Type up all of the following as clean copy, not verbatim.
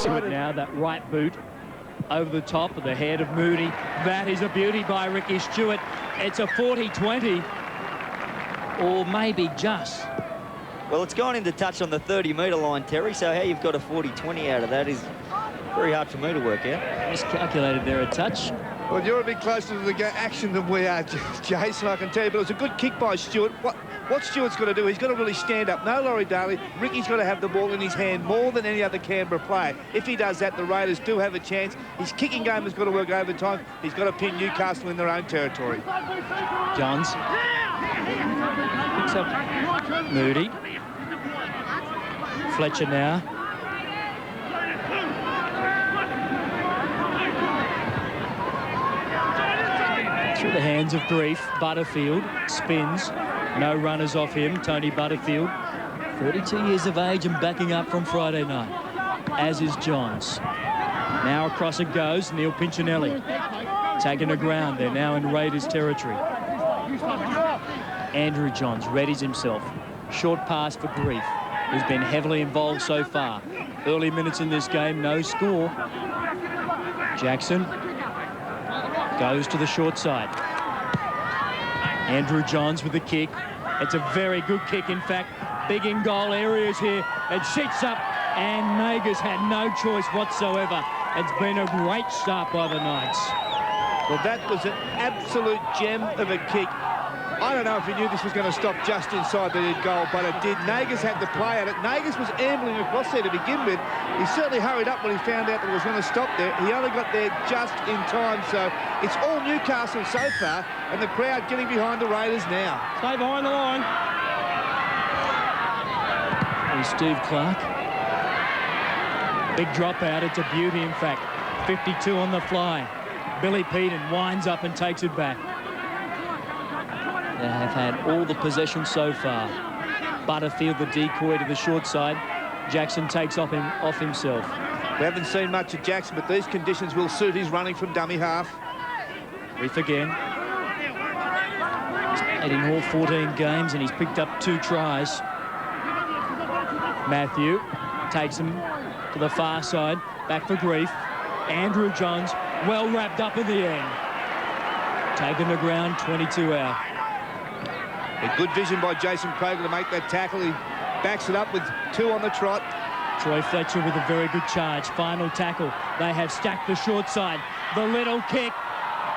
Stewart now, that right boot over the top of the head of Moody. That is a beauty by Ricky Stewart. It's a 40-20, or maybe just. Well, it's gone into touch on the 30-metre line, Terry, so how you've got a 40-20 out of that is very hard for me to work out. Miscalculated there a touch. Well, you're a bit closer to the action than we are, Jason, I can tell you, but it was a good kick by Stewart. What Stewart's got to do, he's got to really stand up. No Laurie Daly. Ricky's got to have the ball in his hand more than any other Canberra player. If he does that, the Raiders do have a chance. His kicking game has got to work overtime. He's got to pin Newcastle in their own territory. Johns picks up Moody. Fletcher now. Through the hands of Grief. Butterfield spins. No runners off him. Tony Butterfield, 32 years of age and backing up from Friday night, as is Johns. Now across it goes. Neil Pinchinelli taking the ground. They're now in Raiders territory. Andrew Johns readies himself. Short pass for Grief, who's been heavily involved so far. Early minutes in this game, no score. Jackson goes to the short side. Andrew Johns with the kick. It's a very good kick, in fact. Big in goal areas here. It sits up, and Nagas had no choice whatsoever. It's been a great start by the Knights. Well, that was an absolute gem of a kick. I don't know if he knew this was going to stop just inside the goal, but it did. Nagas had to play at it. Nagas was ambling across there to begin with. He certainly hurried up when he found out that it was going to stop there. He only got there just in time, so it's all Newcastle so far, and the crowd getting behind the Raiders now. Stay behind the line. Here's Steve Clark. Big dropout. It's a beauty, in fact. 52 on the fly. Billy Peden winds up and takes it back. They have had all the possession so far. Butterfield, the decoy to the short side. Jackson takes off himself. We haven't seen much of Jackson, but these conditions will suit his running from dummy half. Reef again. He's played in all 14 games and he's picked up 2 tries. Matthew takes him to the far side. Back for Grief. Andrew Johns, well wrapped up in the end. Taking the ground, 22 out. A good vision by Jason Kroger to make that tackle. He backs it up with 2 on the trot. Troy Fletcher with a very good charge. Final tackle. They have stacked the short side. The little kick.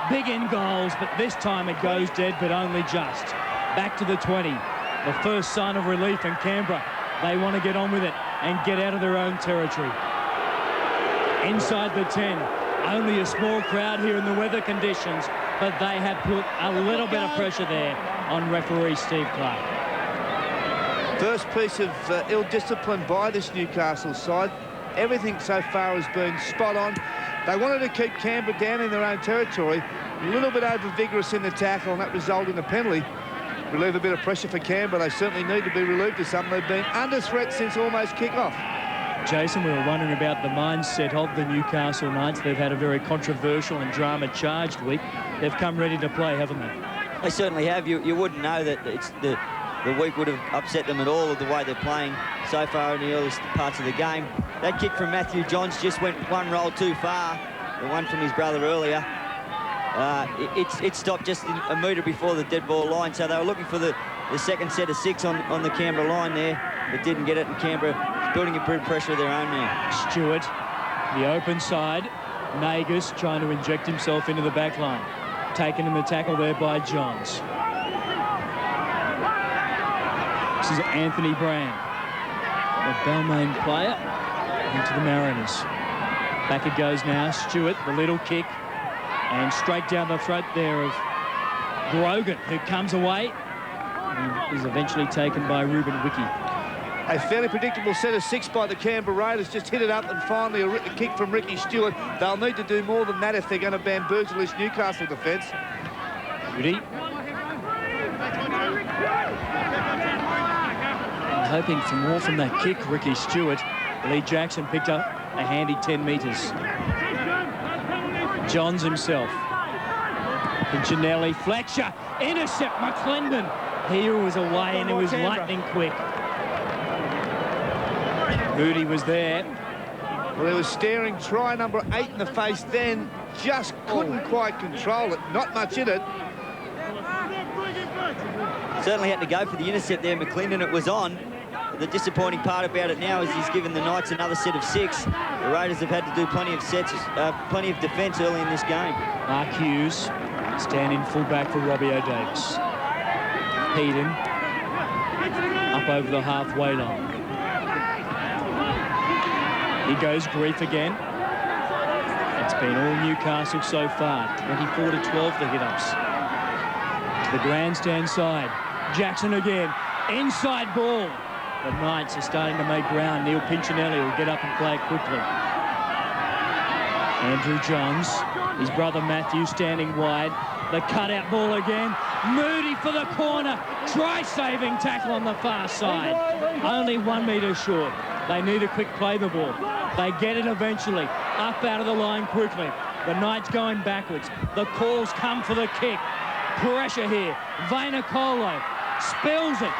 Big in goals, but this time it goes dead, but only just. Back to the 20. The first sign of relief in Canberra. They want to get on with it and get out of their own territory. Inside the 10. Only a small crowd here in the weather conditions, but they have put a little bit of pressure there on referee Steve Clark. First piece of ill discipline by this Newcastle side. Everything so far has been spot on. They wanted to keep Canberra down in their own territory. A little bit over-vigorous in the tackle, and that resulted in a penalty. Relieve a bit of pressure for Canberra. They certainly need to be relieved of something. They've been under threat since almost kick-off. Jason, we were wondering about the mindset of the Newcastle Knights. They've had a very controversial and drama-charged week. They've come ready to play, haven't they? They certainly have. You wouldn't know that it's the week would have upset them at all with the way they're playing so far in the earliest parts of the game. That kick from Matthew Johns just went one roll too far, the one from his brother earlier. It stopped just a metre before the dead ball line, so they were looking for the second set of 6 on the Canberra line there, but didn't get it, and Canberra is building a bit of pressure of their own now. Stewart, the open side. Nagas trying to inject himself into the back line. Taken in the tackle there by Johns. This is Anthony Brand, a Balmain player, into the Mariners. Back it goes now. Stewart, the little kick, and straight down the throat there of Grogan, who comes away and is eventually taken by Ruben Wiki. A fairly predictable set of 6 by the Canberra Raiders. Just hit it up, and finally a kick from Ricky Stewart. They'll need to do more than that if they're going to bamboozle this Newcastle defence. Rudy. Hoping for more from that kick, Ricky Stewart. Lee Jackson picked up a handy 10 metres. Johns himself. Pinchinelli, Fletcher, intercept McClendon. He was away and it was lightning quick. Moody was there. Well, he was staring try number 8 in the face then. Just couldn't quite control it. Not much in it. Certainly had to go for the intercept there, McClendon. It was on. The disappointing part about it now is he's given the Knights another set of 6. The Raiders have had to do plenty of sets, plenty of defence early in this game. Mark Hughes, standing fullback for Robbie O'Davis. Heaton, up over the halfway line. He goes Grief again. It's been all Newcastle so far, 24-12 the hit-ups. To the grandstand side. Jackson again. Inside ball. The Knights are starting to make ground. Neil Pinchinelli will get up and play it quickly. Andrew Johns, his brother Matthew standing wide. The cutout ball again. Moody for the corner. Try-saving tackle on the far side. Only 1 metre short. They need a quick play the ball. They get it eventually. Up out of the line quickly. The Knights going backwards. The calls come for the kick. Pressure here. Vainicolo spills it.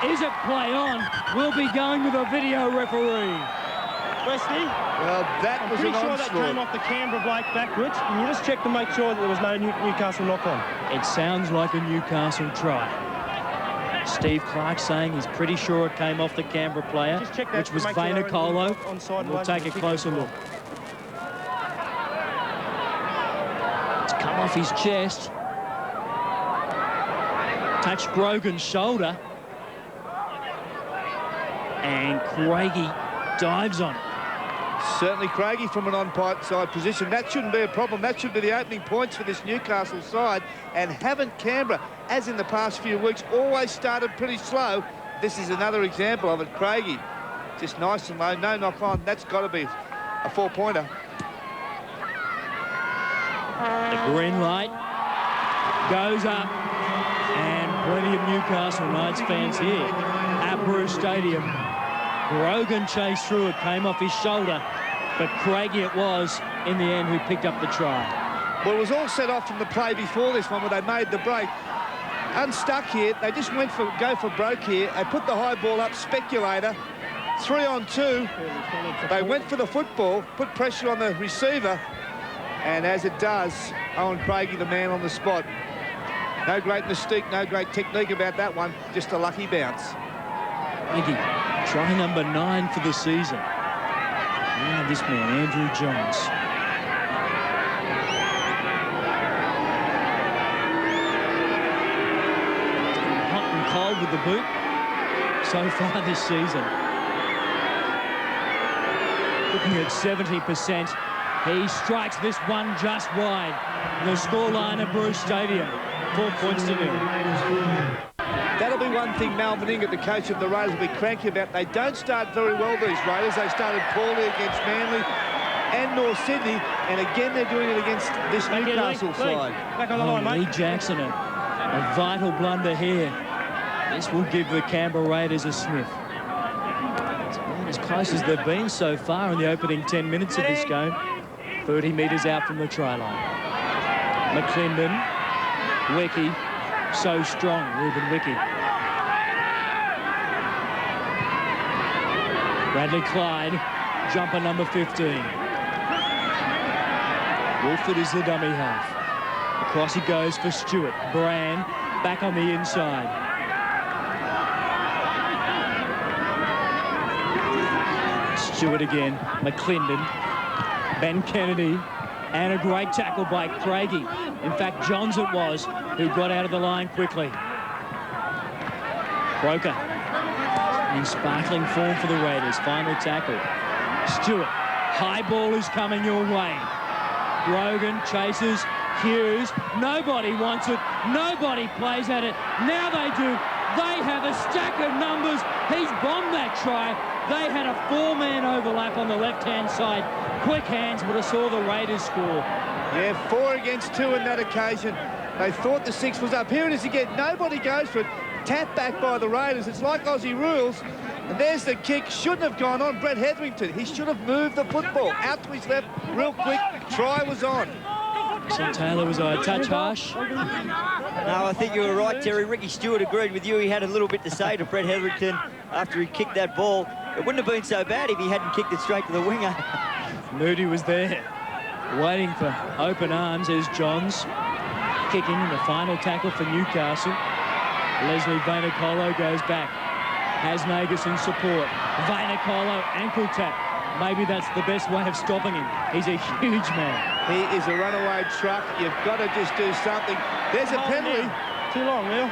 Is it play on? We'll be going with a video referee. Wesley? Well, that was an onslaught. I'm pretty sure that came off the Canberra bloke backwards. Can you just check to make sure that there was no Newcastle knock-on? It sounds like a Newcastle try. Steve Clark saying he's pretty sure it came off the Canberra player, Just check that which was to make sure Vainicolo. onside We'll take a closer look. It's come off his chest. Touched Grogan's shoulder. And Craigie dives on it. Certainly Craigie from an on-side position. That shouldn't be a problem. That should be the opening points for this Newcastle side. And haven't Canberra, as in the past few weeks, always started pretty slow. This is another example of it. Craigie, just nice and low, no knock-on. That's got to be a 4-pointer. The green light goes up. And plenty of Newcastle Knights fans here at Bruce Stadium. Grogan chased through it, came off his shoulder, but Craigie it was, in the end, who picked up the try. Well, it was all set off from the play before this one where they made the break. Unstuck here, they just go for broke here. They put the high ball up, speculator, 3-on-2. They went for the football, put pressure on the receiver, and as it does, Owen Craigie, the man on the spot. No great mystique, no great technique about that one, just a lucky bounce. Craigie, try number 9 for the season. Now this man, Andrew Johns. Hot and cold with the boot so far this season. Looking at 70%. He strikes this one just wide. The scoreline at Bruce Stadium. 4 points to 0. That'll be one thing Mal Meninga, the coach of the Raiders, will be cranky about. They don't start very well, these Raiders. They started poorly against Manly and North Sydney, and again they're doing it against this Newcastle side. Back on the line, mate. Lee Jackson, a vital blunder here. This will give the Canberra Raiders a sniff. It's about as close as they've been so far in the opening 10 minutes of this game. 30 metres out from the try line. McClendon, Wiki, so strong, Ruben Wiki. Bradley Clyde, jumper number 15. Wolford is the dummy half. Across he goes for Stewart. Brand back on the inside. Stewart again. McClendon. Ben Kennedy. And a great tackle by Craigie. In fact, Johns it was who got out of the line quickly. Croker in sparkling form for the Raiders. Final tackle. Stewart. High ball is coming your way. Grogan chases Hughes. Nobody wants it. Nobody plays at it. Now they do. They have a stack of numbers. He's bombed that try. They had a 4-man overlap on the left-hand side. Quick hands would have saw the Raiders score. Yeah, 4 against 2 in that occasion. They thought the 6 was up. Here it is again. Nobody goes for it. Tap back by the Raiders. It's like Aussie rules. And there's the kick. Shouldn't have gone on. Brett Hetherington. He should have moved the football out to his left real quick. Try was on. So Taylor, was I a touch harsh? No, I think you were right, Terry. Ricky Stewart agreed with you. He had a little bit to say to Brett Hetherington after he kicked that ball. It wouldn't have been so bad if he hadn't kicked it straight to the winger. Moody was there, waiting for open arms. There's Johns kicking in the final tackle for Newcastle. Leslie Vainikolo goes back. Has Nagus in support. Vainikolo, ankle tap. Maybe that's the best way of stopping him. He's a huge man. He is a runaway truck. You've got to just do something. There's a penalty. Too long, Neil.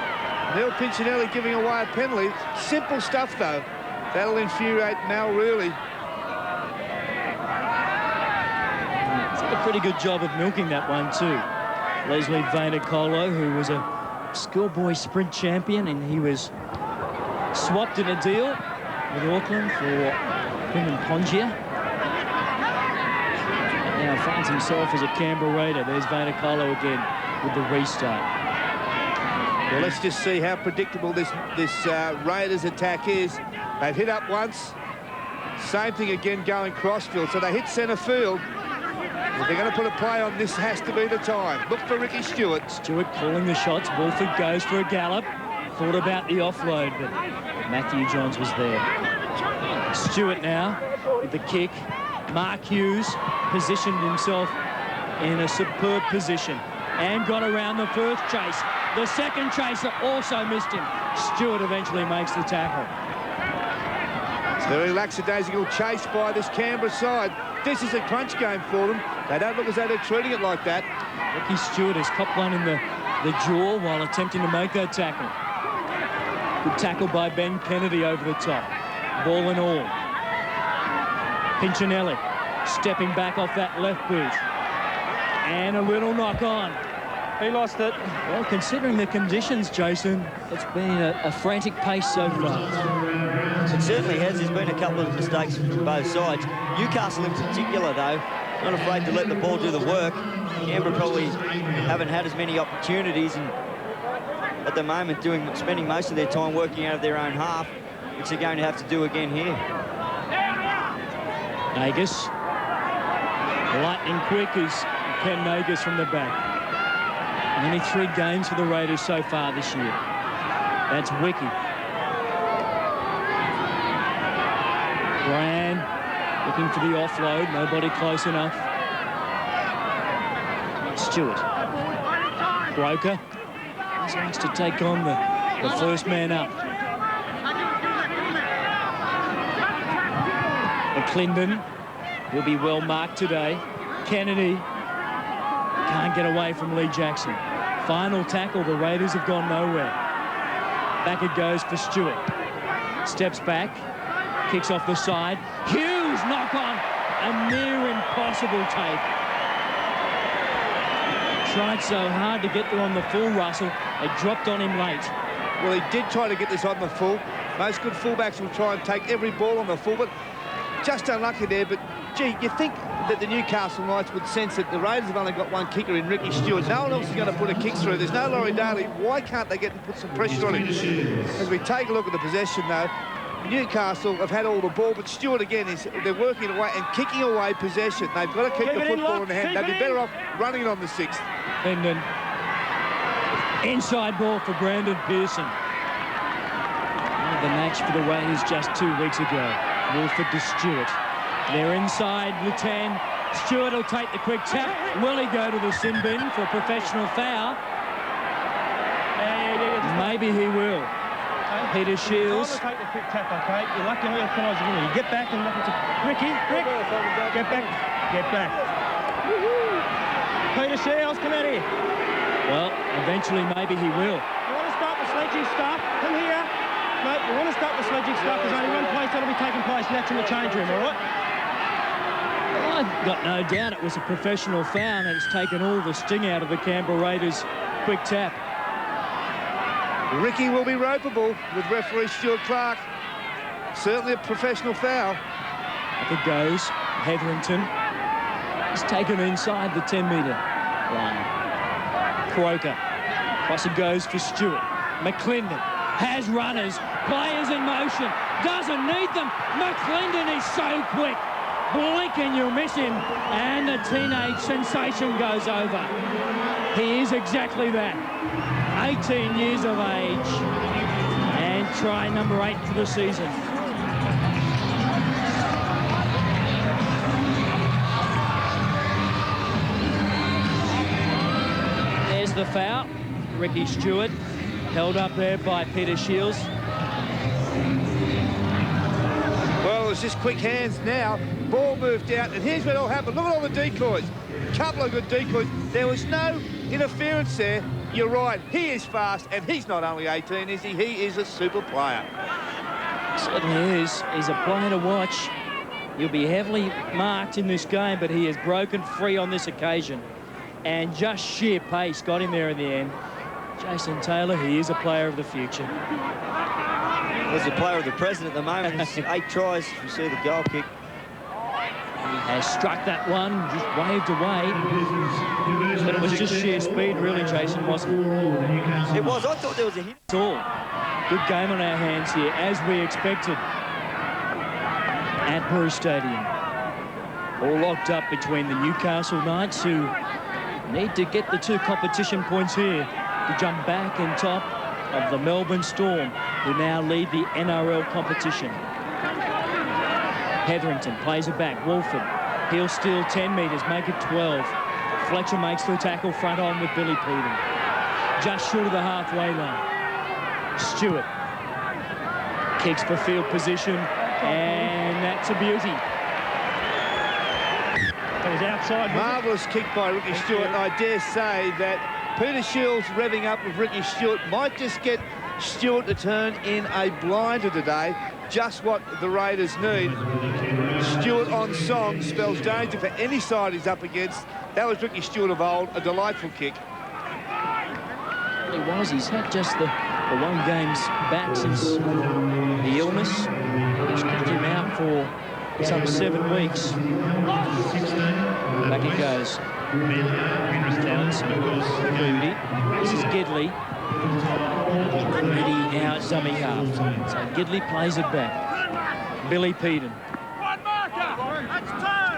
Neil Pinchinelli giving away a penalty. Simple stuff, though. That'll infuriate Mal, really. He's did a pretty good job of milking that one, too. Leslie Vainikolo, who was a schoolboy sprint champion, and he was swapped in a deal with Auckland for Quinlan Pongia. Now finds himself as a Canberra Raider. There's Vainikolo again with the restart. Well, let's just see how predictable this Raiders attack is. They've hit up once. Same thing again going crossfield. So they hit centre field. If they're going to put a play on, this has to be the time. Look for Ricky Stewart. Stewart calling the shots. Wolford goes for a gallop. Thought about the offload, but Matthew Johns was there. Stewart now with the kick. Mark Hughes positioned himself in a superb position and got around the first chase. The second chaser also missed him. Stewart eventually makes the tackle. It's a very lackadaisical chase by this Canberra side. This is a crunch game for them. They don't look as though they're treating it like that. Ricky Stewart has copped one in the jaw while attempting to make that tackle. Good tackle by Ben Kennedy over the top. Ball and all. Pinchinelli stepping back off that left boot. And a little knock on. He lost it. Well, considering the conditions, Jason, it's been a frantic pace so far. It certainly has. There's been a couple of mistakes from both sides. Newcastle in particular, though, not afraid to let the ball do the work. Canberra probably haven't had as many opportunities, and at the moment spending most of their time working out of their own half, which they're going to have to do again here. Nagus. Lightning quick is Ken Nagus from the back. Only 3 games for the Raiders so far this year. That's Wiki. Brand looking for the offload. Nobody close enough. Stewart. Broker. He wants to take on the first man up. McClendon will be well marked today. Kennedy can't get away from Lee Jackson. Final tackle, the Raiders have gone nowhere. Back it goes for Stewart. Steps back, kicks off the side. Hughes knock on, a near impossible take. Tried so hard to get there on the full, Russell. They dropped on him late. Well, he did try to get this on the full. Most good fullbacks will try and take every ball on the full, but just unlucky there. But, gee, you think that the Newcastle Knights would sense that the Raiders have only got one kicker in Ricky Stewart. No one else is going to put a kick through. There's no Laurie Daly. Why can't they get and put some pressure on him? As we take a look at the possession, though, Newcastle have had all the ball, but Stewart, again, they're working away and kicking away possession. They've got to keep the football in the hand. They'd be better off running it on the 6th. Linden. Inside ball for Brandon Pearson. The match for the Raiders just 2 weeks ago. Wolford to Stewart. They're inside the 10. Stewart will take the quick tap. Will he go to the sin bin for a professional foul? Maybe he will. Peter Shields. Take the quick tap, okay? You're lucky how you penalise the winner. You get back and look at Ricky, Rick, get back, get back. Peter Shields, come out here. Well, eventually maybe he will. You want to start the sledging stuff? Come here. Mate, you want to start the sledging stuff? There's only one place that'll be taking place, and that's in the change room, all right? Well, I've got no doubt it was a professional foul, and it's taken all the sting out of the Canberra Raiders' quick tap. Ricky will be ropeable with referee Stuart Clark. Certainly a professional foul. Up it goes. Hetherington is taken inside the 10-metre line. Croker. Cross it goes for Stewart. McClendon has runners. Players in motion. Doesn't need them. McClendon is so quick. Blink and you'll miss him. And the teenage sensation goes over. He is exactly that. 18 years of age. And try number 8 for the season. Gets the foul. Ricky Stewart held up there by Peter Shields. Well, it's just quick hands now. Ball moved out, and here's what all happened. Look at all the decoys. Couple of good decoys. There was no interference there. You're right. He is fast, and he's not only 18, is he? He is a super player. Certainly is. He's a player to watch. He'll be heavily marked in this game, but he has broken free on this occasion. And just sheer pace got him there in the end. Jason Taylor, he is a player of the future. He's a player of the present at the moment. He's 8 tries. You see the goal kick. He has struck that one, just waved away. But it was just sheer speed, really, Jason, wasn't it? It was. I thought there was a hit. It's all. Good game on our hands here, as we expected at Bruce Stadium. All locked up between the Newcastle Knights, who need to get the 2 competition points here to jump back in top of the Melbourne Storm, who now lead the NRL competition. Hetherington plays it back. Wolford, he'll steal 10 metres, make it 12. Fletcher makes the tackle front on with Billy Peden. Just short of the halfway line. Stewart kicks for field position, and that's a beauty. That was outside. Marvellous kick by Ricky Stewart. I dare say that Peter Shields revving up with Ricky Stewart might just get Stewart to turn in a blinder today. Just what the Raiders need. Stewart on song spells danger for any side he's up against. That was Ricky Stewart of old, a delightful kick. He was. He's had just the 1 game's back since the illness, which kept him out for some 7 weeks. Back he goes. Moody. This is Gidley. Moody now at dummy half. So Gidley plays it back. Billy Peden.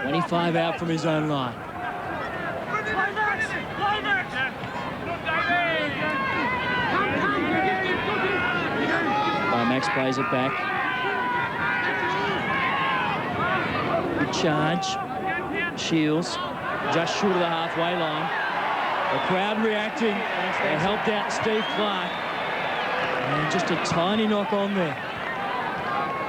25 out from his own line. Max plays it back. Good charge. Shields just short of the halfway line. The crowd reacting. They helped out Steve Clark. And just a tiny knock on there.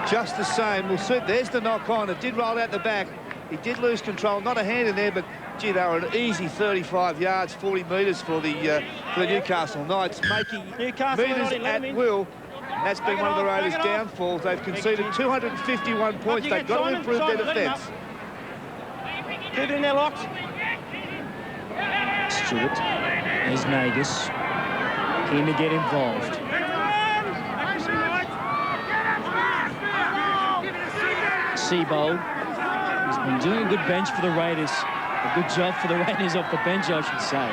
Just the same. We'll see. There's the knock on. It did roll out the back. He did lose control. Not a hand in there, but gee, they were an easy 35 yards, 40 metres for the Newcastle Knights, making metres at will. And that's been one of the Raiders' downfalls. They've conceded 251 points. They've got to improve their defence. Keep it in there, Locks. Stewart. There's Nagus. Keen to get involved. Seabold. He's been doing a good bench for the Raiders. A good job for the Raiders off the bench, I should say.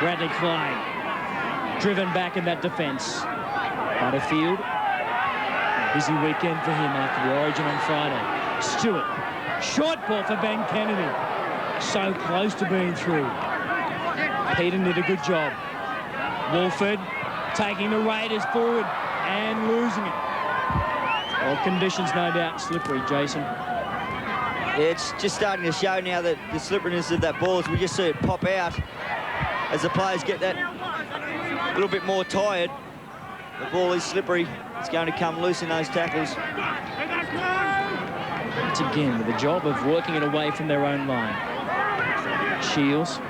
Bradley Clyde. Driven back in that defence. Butterfield. Busy weekend for him after the Origin on Friday. Stewart. Short ball for Ben Kennedy. So close to being through. Peden did a good job. Wolford taking the Raiders forward and losing it. Well, conditions no doubt slippery, Jason. Yeah, it's just starting to show now that the slipperiness of that ball, as we just see it pop out as the players get that a little bit more tired. The ball is slippery. It's going to come loose in those tackles. Once again, with the job of working it away from their own line. Shields.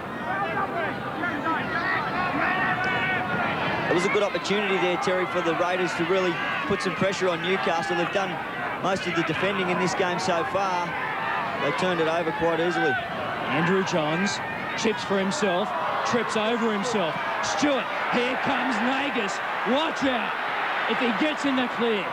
It was a good opportunity there, Terry, for the Raiders to really put some pressure on Newcastle. They've done most of the defending in this game so far. They turned it over quite easily. Andrew Johns chips for himself, trips over himself. Stewart, here comes Nagus. Watch out if he gets in the clear.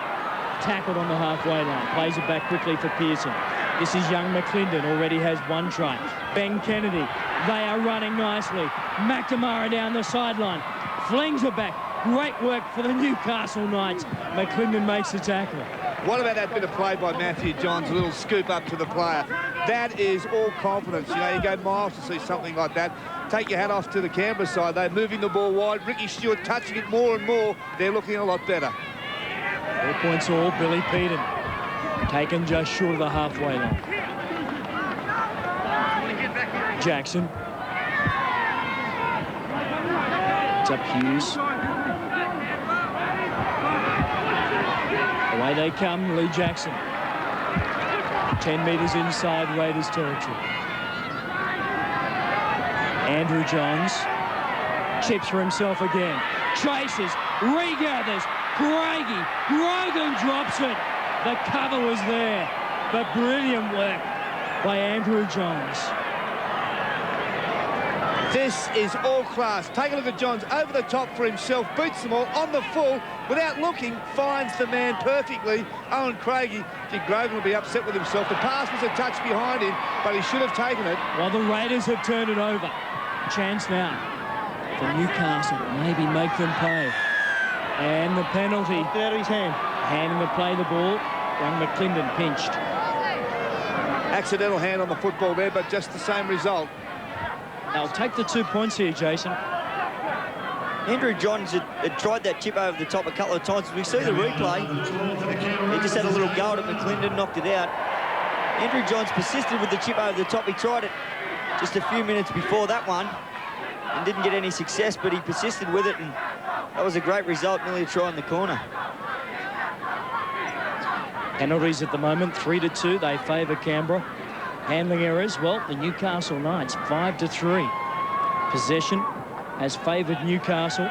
Tackled on the halfway line. Plays it back quickly for Pearson. This is young McClendon, already has 1 try. Ben Kennedy, they are running nicely. McNamara down the sideline. Flings it back. Great work for the Newcastle Knights. McClendon makes the tackle. What about that bit of play by Matthew Johns, a little scoop up to the player? That is all confidence. You know, you go miles to see something like that. Take your hat off to the Canberra side. They're moving the ball wide. Ricky Stewart touching it more and more. They're looking a lot better. 4 points all, Billy Peden. Taken just short of the halfway line. Brings up Hughes. Away they come, Lee Jackson. 10 metres inside Raiders territory. Andrew Johns chips for himself again. Chases, regathers. Craigie, Grogan drops it. The cover was there, but brilliant work by Andrew Johns. This is all class. Take a look at Johns over the top for himself, beats them all on the full, without looking, finds the man perfectly. Owen Craigie, Grogan will be upset with himself. The pass was a touch behind him, but he should have taken it. Well, the Raiders have turned it over. Chance now for Newcastle, maybe make them pay. And the penalty. Get out of his hand. Handing to play the ball. Young McClendon pinched. Accidental hand on the football there, but just the same result. They'll take the 2 points here, Jason. Andrew Johns had tried that chip over the top a couple of times. As we see the replay, he just had a little go at McClendon, knocked it out. Andrew Johns persisted with the chip over the top. He tried it just a few minutes before that one and didn't get any success, but he persisted with it, and that was a great result, nearly a try in the corner. Penalties at the moment, 3-2. They favour Canberra. Handling errors, well, the Newcastle Knights, 5-3. Possession has favoured Newcastle.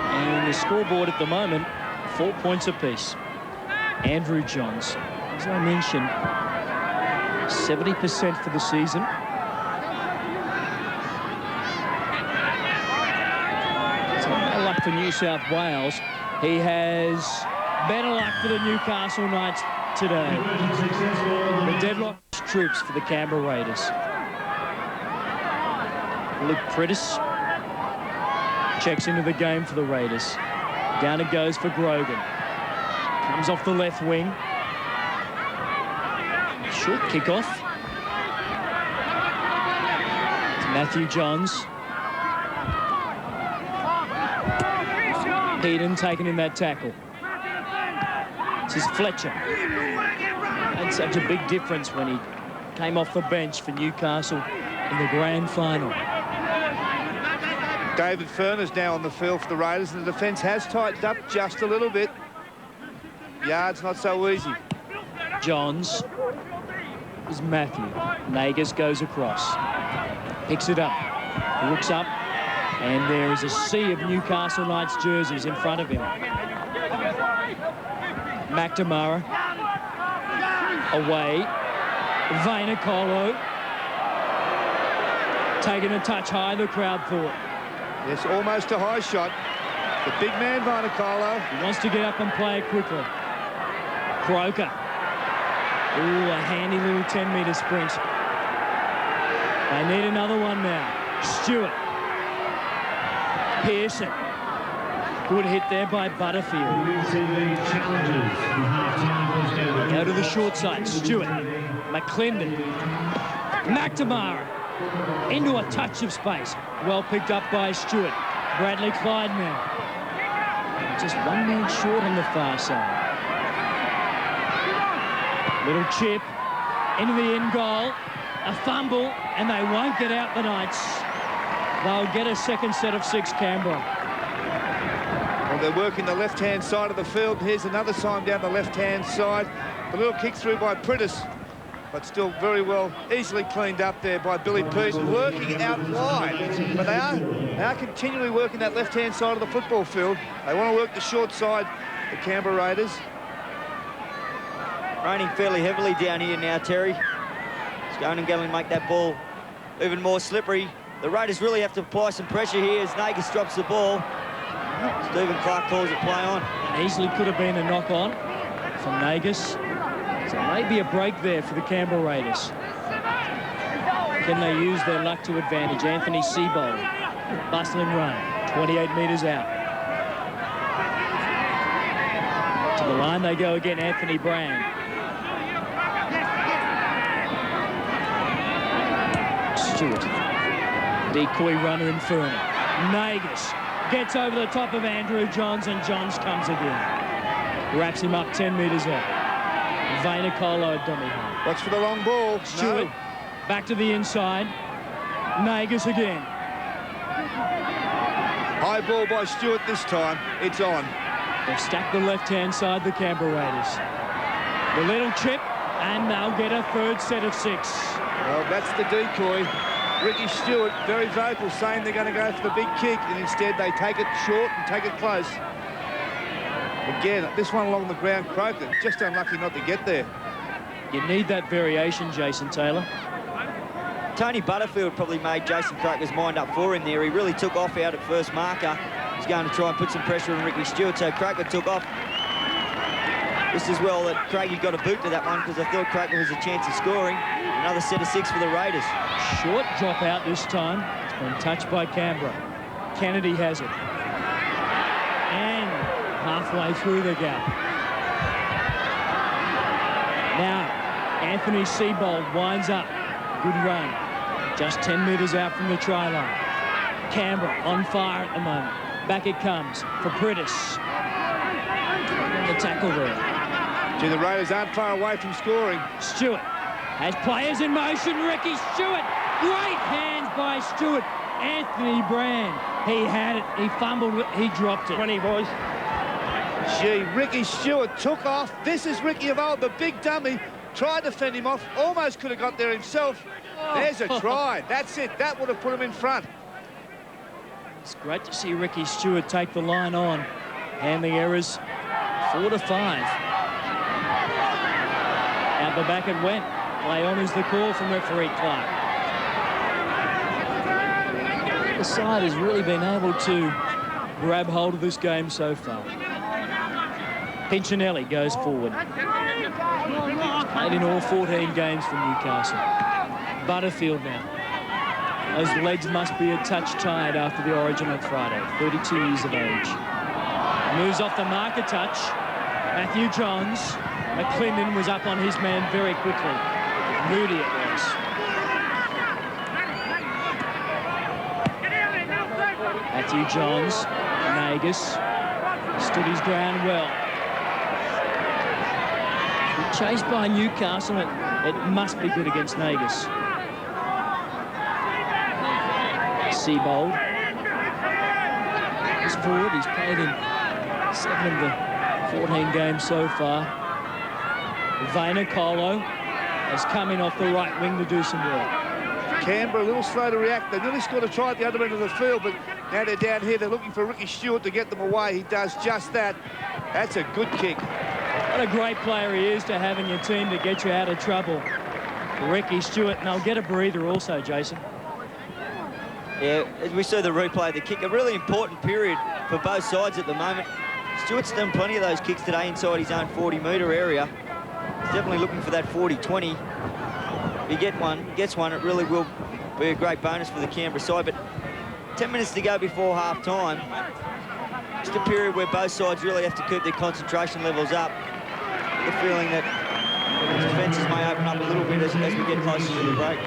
And the scoreboard at the moment, 4 points apiece. Andrew Johns, as I mentioned, 70% for the season. So no luck for New South Wales. He has better luck for the Newcastle Knights today. The deadlock troops for the Canberra Raiders. Luke Prittis checks into the game for the Raiders. Down it goes for Grogan. Comes off the left wing. Short kickoff. It's Matthew Johns. Heaton taken in that tackle. This is Fletcher. Had such a big difference when he came off the bench for Newcastle in the grand final. David Furner's now on the field for the Raiders, and the defence has tightened up just a little bit. Yards not so easy. Johns is Matthew. Nagas goes across. Picks it up. Looks up. And there is a sea of Newcastle Knights jerseys in front of him. McNamara. Away. Vainikolo. Taking a touch high, the crowd thought. Yes, almost a high shot. The big man, Vainikolo. He wants to get up and play it quickly. Croker. Ooh, a handy little 10-metre sprint. They need another one now. Stewart. Pearson. Good hit there by Butterfield. Go to the short side. Stewart. McClendon. McNamara. Into a touch of space. Well picked up by Stewart. Bradley Clyde now. Just one man short on the far side. Little chip into the end goal. A fumble, and they won't get out the Knights. They'll get a second set of 6, Canberra. Well, they're working the left-hand side of the field. Here's another time down the left-hand side. The little kick through by Prittis, but still very well, easily cleaned up there by Billy Pearson, working out wide. But they are continually working that left-hand side of the football field. They want to work the short side, the Canberra Raiders. Raining fairly heavily down here now, Terry. It's going to make that ball even more slippery. The Raiders really have to apply some pressure here as Nagas drops the ball. Stephen Clark calls it play on. And easily could have been a knock-on from Nagas. So maybe a break there for the Canberra Raiders. Can they use their luck to advantage? Anthony Seibold, bustling run, 28 metres out. To the line they go again, Anthony Brown. Stewart. Decoy runner in Furner. Nagas gets over the top of Andrew Johns, and Johns comes again. Wraps him up 10 metres out. Vainikolo dummy half. Watch for the long ball. Stewart back to the inside. Nagas again. High ball by Stewart this time. It's on. They've stacked the left-hand side, the Canberra Raiders. The little chip, and they'll get a third set of 6. Well, that's the decoy. Ricky Stewart, very vocal, saying they're going to go for the big kick, and instead they take it short and take it close. Again, this one along the ground, Croker, just unlucky not to get there. You need that variation, Jason Taylor. Tony Butterfield probably made Jason Croker's mind up for him there. He really took off out at first marker. He's going to try and put some pressure on Ricky Stewart, so Croker took off. Just as well that Craigie got a boot to that one, because I thought Croker was a chance of scoring. Another set of 6 for the Raiders. Short drop out this time. It's been touched by Canberra. Kennedy has it. And halfway through the gap. Now, Anthony Seibold winds up. Good run. Just 10 metres out from the try line. Canberra on fire at the moment. Back it comes for Prittis. The tackle there. Gee, the Raiders aren't far away from scoring. Stewart has players in motion. Ricky Stewart. Great hands by Stewart. Anthony Brand. He had it. He fumbled it. He dropped it. 20, boys. Gee, Ricky Stewart took off. This is Ricky of old, the big dummy. Tried to fend him off. Almost could have got there himself. There's a try. That's it. That would have put him in front. It's great to see Ricky Stewart take the line on. Handling errors, 4-5. Out the back it went. Play on is the call from referee Clark. The side has really been able to grab hold of this game so far. Pinchinelli goes forward. Played in all 14 games for Newcastle. Butterfield now. Those legs must be a touch tired after the Origin on Friday. 32 years of age. Moves off the marker touch. Matthew Johns. McClendon was up on his man very quickly. Moody it was. Matthew Johns. Nagus. Stood his ground well. Chased by Newcastle. It must be good against Nagus. Seibold. He's forward. He's played in 7 of the 14 games so far. Vainikolo has come in off the right wing to do some work. Canberra a little slow to react. They nearly scored a try at the other end of the field, but now they're down here. They're looking for Ricky Stewart to get them away. He does just that. That's a good kick. What a great player he is to have in your team to get you out of trouble. Ricky Stewart, and they'll get a breather also, Jason. Yeah, as we saw the replay of the kick, a really important period for both sides at the moment. Stewart's done plenty of those kicks today inside his own 40-metre area. He's definitely looking for that 40-20. If he gets one, it really will be a great bonus for the Canberra side. But 10 minutes to go before half-time. Just a period where both sides really have to keep their concentration levels up. The feeling that defences may open up a little bit as we get closer to the break.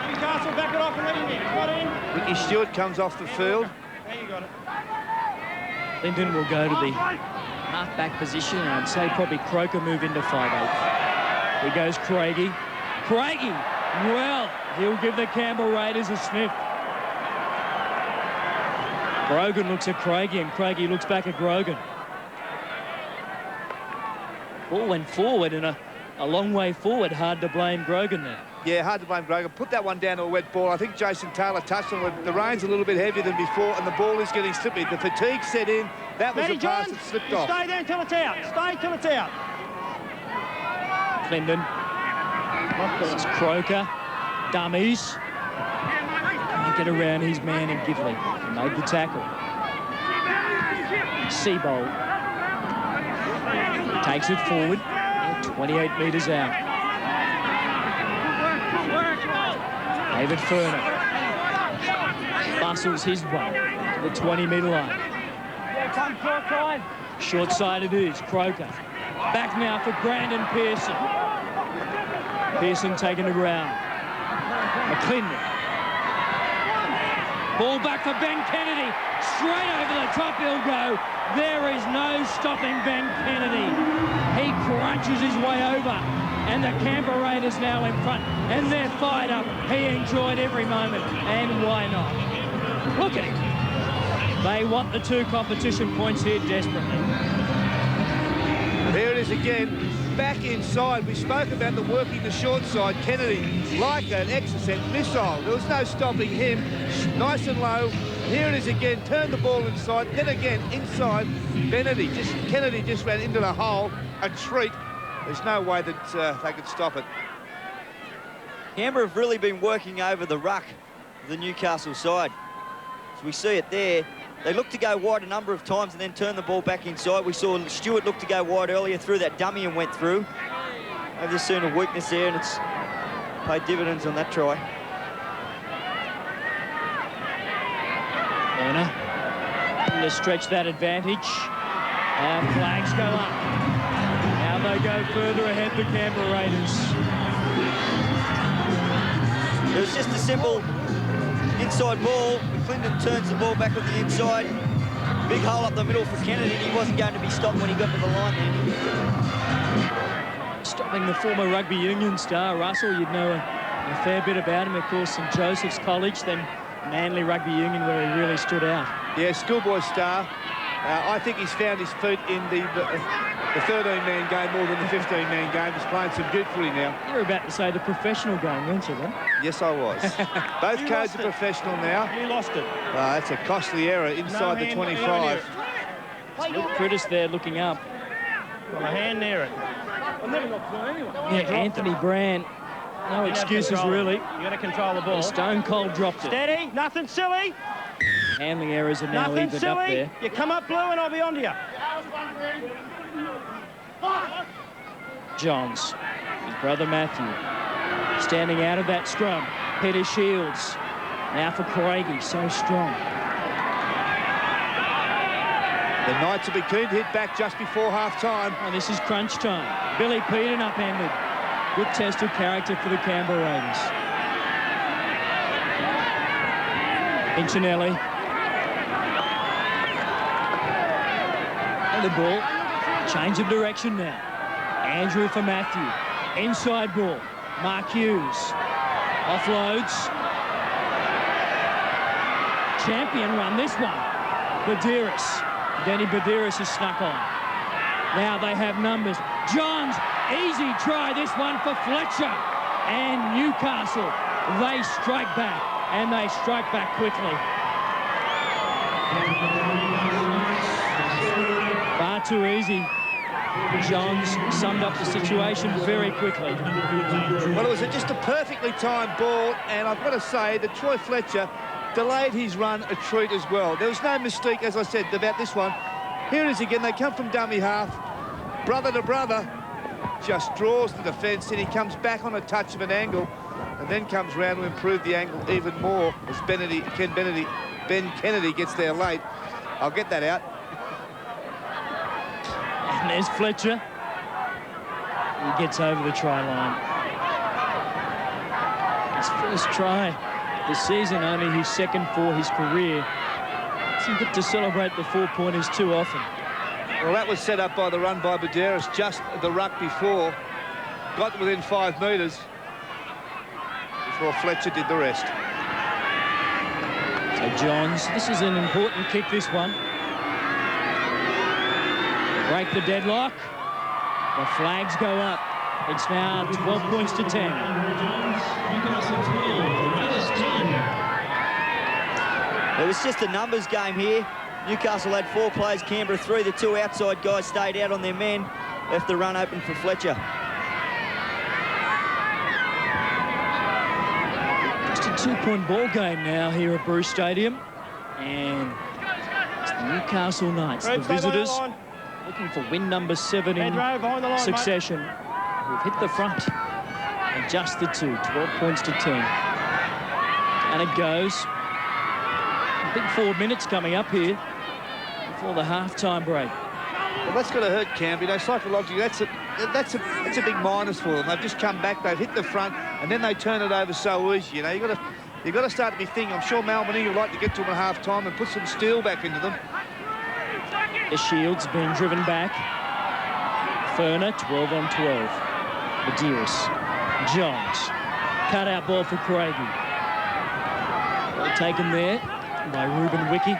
Newcastle, back it off and ready. Got in. Ricky Stewart comes off the field. There you got it. Linden will go to the half-back position, and I'd say probably Croker move into 5/8. Here goes Craigie. Craigie, well, he'll give the Canberra Raiders a sniff. Grogan looks at Craigie, and Craigie looks back at Grogan. Ball went forward, and a long way forward. Hard to blame Grogan there. Yeah, hard to blame Grogan. Put that one down to a wet ball. I think Jason Taylor touched on it. The rain's a little bit heavier than before, and the ball is getting slippy. The fatigue set in. That was a pass that slipped off. Stay there until it's out. Stay till it's out. Clendon. This is Croker. Dummies. Can't get around his man and Gidley. He made the tackle. Seibold. Takes it forward. 28 metres out. David Furner bustles his way to the 20-metre line. Short side it is. Croker. Back now for Brandon Pearson. Pearson taking the ground. McClendon. Ball back for Ben Kennedy. Straight over the top he'll go. There is no stopping Ben Kennedy. He crunches his way over. And the Canberra Raiders now in front. And they're fired up. He enjoyed every moment. And why not? Look at him. They want the 2 competition points here desperately. There it is again. Back inside. We spoke about the working the short side. Kennedy, like an Exocet missile. There was no stopping him. Nice and low. Here it is again. Turn the ball inside. Then again inside. Kennedy just ran into the hole. A treat. There's no way that they could stop it. Canberra have really been working over the ruck of the Newcastle side. As we see it there, they looked to go wide a number of times and then turn the ball back inside. We saw Stewart look to go wide earlier, through that dummy and went through. They've just seen a weakness there, and it's paid dividends on that try. Turner to stretch that advantage. Flags go up. Now they go further ahead, the Canberra Raiders. It was just a simple inside ball. McClendon turns the ball back on the inside. Big hole up the middle for Kennedy. He wasn't going to be stopped when he got to the line then. Stopping the former rugby union star, Russell. You'd know a fair bit about him, of course, St Joseph's College, then Manly Rugby Union, where he really stood out. Yeah, schoolboy star. I think he's found his feet in the 13-man game more than the 15-man game. He's playing some good footy now. You were about to say the professional game, weren't you, then? Yes, I was. Both codes are professional now. He lost it. That's a costly error inside the 25. Luke Critis there looking up. Well, a hand near it. I'm never not through anyone. Yeah, Anthony Brand. No excuses, really. You got to control the ball. Stone Cold dropped it. Steady. Nothing silly. Handling errors are now Nothing evened silly. up there. You come up blue and I'll be on to you. Johns, his brother Matthew, standing out of that scrum. Peter Shields, now for Craigie, so strong. The Knights will be keen to hit back just before half-time. Oh, this is crunch time. Billy Peden upended. Good test of character for the Canberra Raiders. Incinelli. And the ball. Change of direction now. Andrew for Matthew. Inside ball. Mark Hughes. Offloads. Champion run this one. Badiris. Danny Badiris has snuck on. Now they have numbers. Johns, easy try this one for Fletcher. And Newcastle, they strike back. And they strike back quickly. Far too easy. Johns summed up the situation very quickly. Well, it was just a perfectly timed ball, and I've got to say that Troy Fletcher delayed his run a treat as well. There was no mystique, as I said, about this one. Here it is again. They come from dummy half. Brother to brother. Just draws the defence, and he comes back on a touch of an angle, and then comes round to improve the angle even more as Ben Kennedy gets there late. I'll get that out. And there's Fletcher. He gets over the try line. His first try this season, only his second for his career. Doesn't get to celebrate the 4-pointers too often. Well, that was set up by the run by Badiris just the ruck before. Got within 5 metres before Fletcher did the rest. So Johns, this is an important kick, this one. Break the deadlock. The flags go up. It's now 12 points to 10. It was just a numbers game here. Newcastle had 4 players, Canberra 3. The 2 outside guys stayed out on their men. Left the run open for Fletcher. Just a 2-point ball game now here at Bruce Stadium. And it's the Newcastle Knights, the visitors, looking for win number 7 in succession. We've hit the front. Adjust the 2, 12 points to 10. And it goes. Big 4 minutes coming up here before the half-time break. Well, that's going to hurt Canberra. You know, psychologically, that's a big minus for them. They've just come back, they've hit the front, and then they turn it over so easy. You know, you've got to start to be thinking. I'm sure Melbourne would like to get to them at half-time and put some steel back into them. The Shields being driven back. Ferner, 12 on 12. Badiris. Johns. Cut-out ball for Craigie. Well taken there. by Ruben Wiki.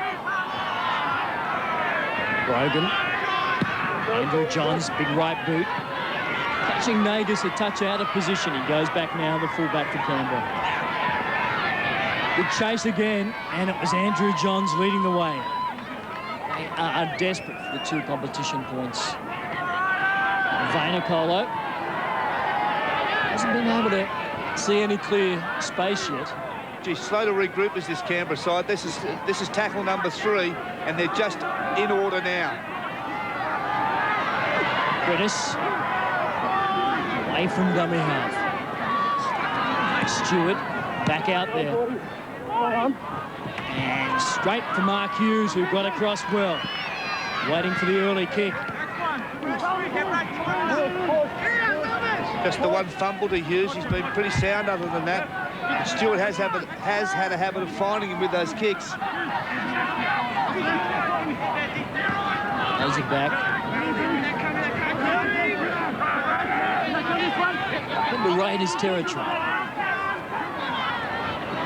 Brogan. Andrew Johns, big right boot. Catching Nagus a touch out of position. He goes back now, the fullback for Canberra. Good chase again, and it was Andrew Johns leading the way. They are desperate for the 2 competition points. Vainikolo hasn't been able to see any clear space yet. Gee, slow to regroup as this Canberra side. This is tackle number 3, and they're just in order now. Curtis away from dummy half. Stewart back out there. And straight for Mark Hughes, who got across well. Waiting for the early kick. Just the one fumble to Hughes. He's been pretty sound other than that. But Stewart has had a habit of finding him with those kicks. Plays it back. In the Raiders' territory.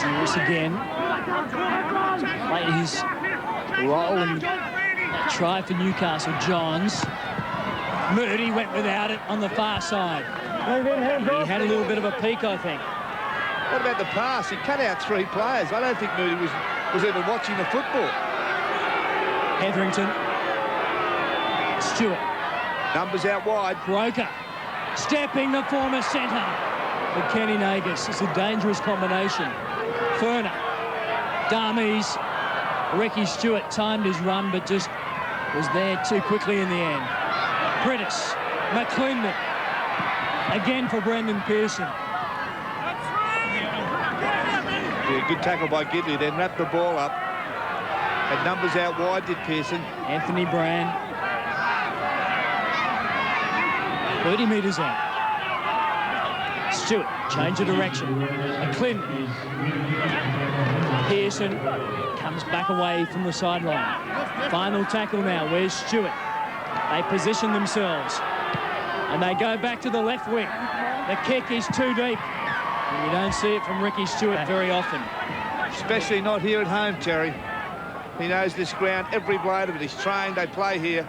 Lewis again. Played his role and try for Newcastle. Johns. Moody went without it on the far side. He had a little bit of a peak, I think. What about the pass? He cut out 3 players. I don't think Moody was even watching the football. Hetherington. Stewart. Numbers out wide. Croker. Stepping the former centre. But Kenny Nagus. It's a dangerous combination. Furner. Dummies. Ricky Stewart timed his run, but just was there too quickly in the end. Prittis. McClendon. Again for Brendan Pearson. Yeah, good tackle by Gidley, then wrapped the ball up. Had numbers out wide, did Pearson. Anthony Brand. 30 metres out. Stewart, change of direction. McClendon. Pearson comes back away from the sideline. Final tackle now. Where's Stewart? They position themselves. And they go back to the left wing. The kick is too deep. And you don't see it from Ricky Stewart very often. Especially not here at home, Terry. He knows this ground, every blade of it. He's trained, they play here.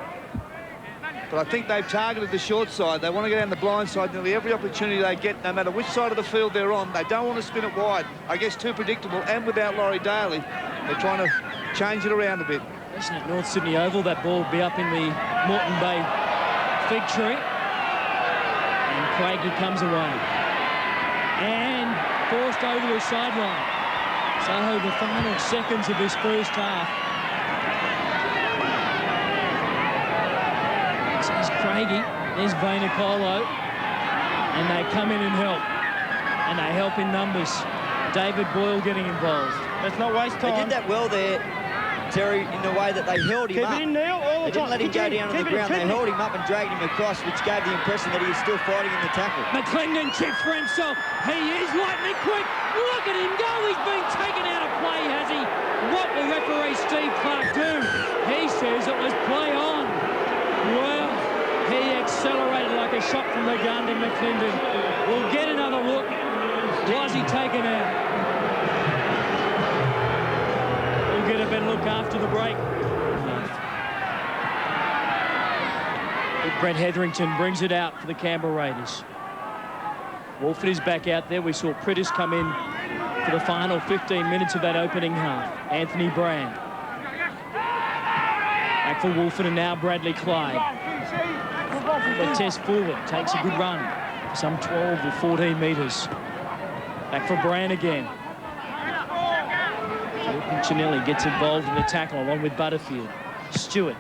But I think they've targeted the short side. They want to go down the blind side nearly every opportunity they get, no matter which side of the field they're on. They don't want to spin it wide. I guess too predictable, and without Laurie Daly, they're trying to change it around a bit. Listen, at North Sydney Oval, that ball will be up in the Moreton Bay fig tree. And Craigie comes away. And forced over the sideline. So the final seconds of this first half. There's Craigie, there's Vainikolo, and they come in and help. And they help in numbers. David Boyle getting involved. Let's not waste time. They did that well there, Terry, in the way that they held him up. Keep it in, Neil, all the They didn't let him go down on the ground. They held him up and dragged him across, which gave the impression that he was still fighting in the tackle. McClendon chips for himself. He is lightning quick. Look at him go. He's been taken out of play, has he? What will referee Steve Clark do? He says it was play on. Well, he accelerated like a shot from the gun to McClendon. We'll get another look. Was he taken out? We'll get a better look after the break. Brett Hetherington brings it out for the Canberra Raiders. Wolford is back out there. We saw Prittis come in for the final 15 minutes of that opening half. Anthony Brand. Back for Wolford and now Bradley Clyde. The test forward takes a good run. Some 12 or 14 metres. Back for Brand again. Punchinelli gets involved in the tackle along with Butterfield. Stewart.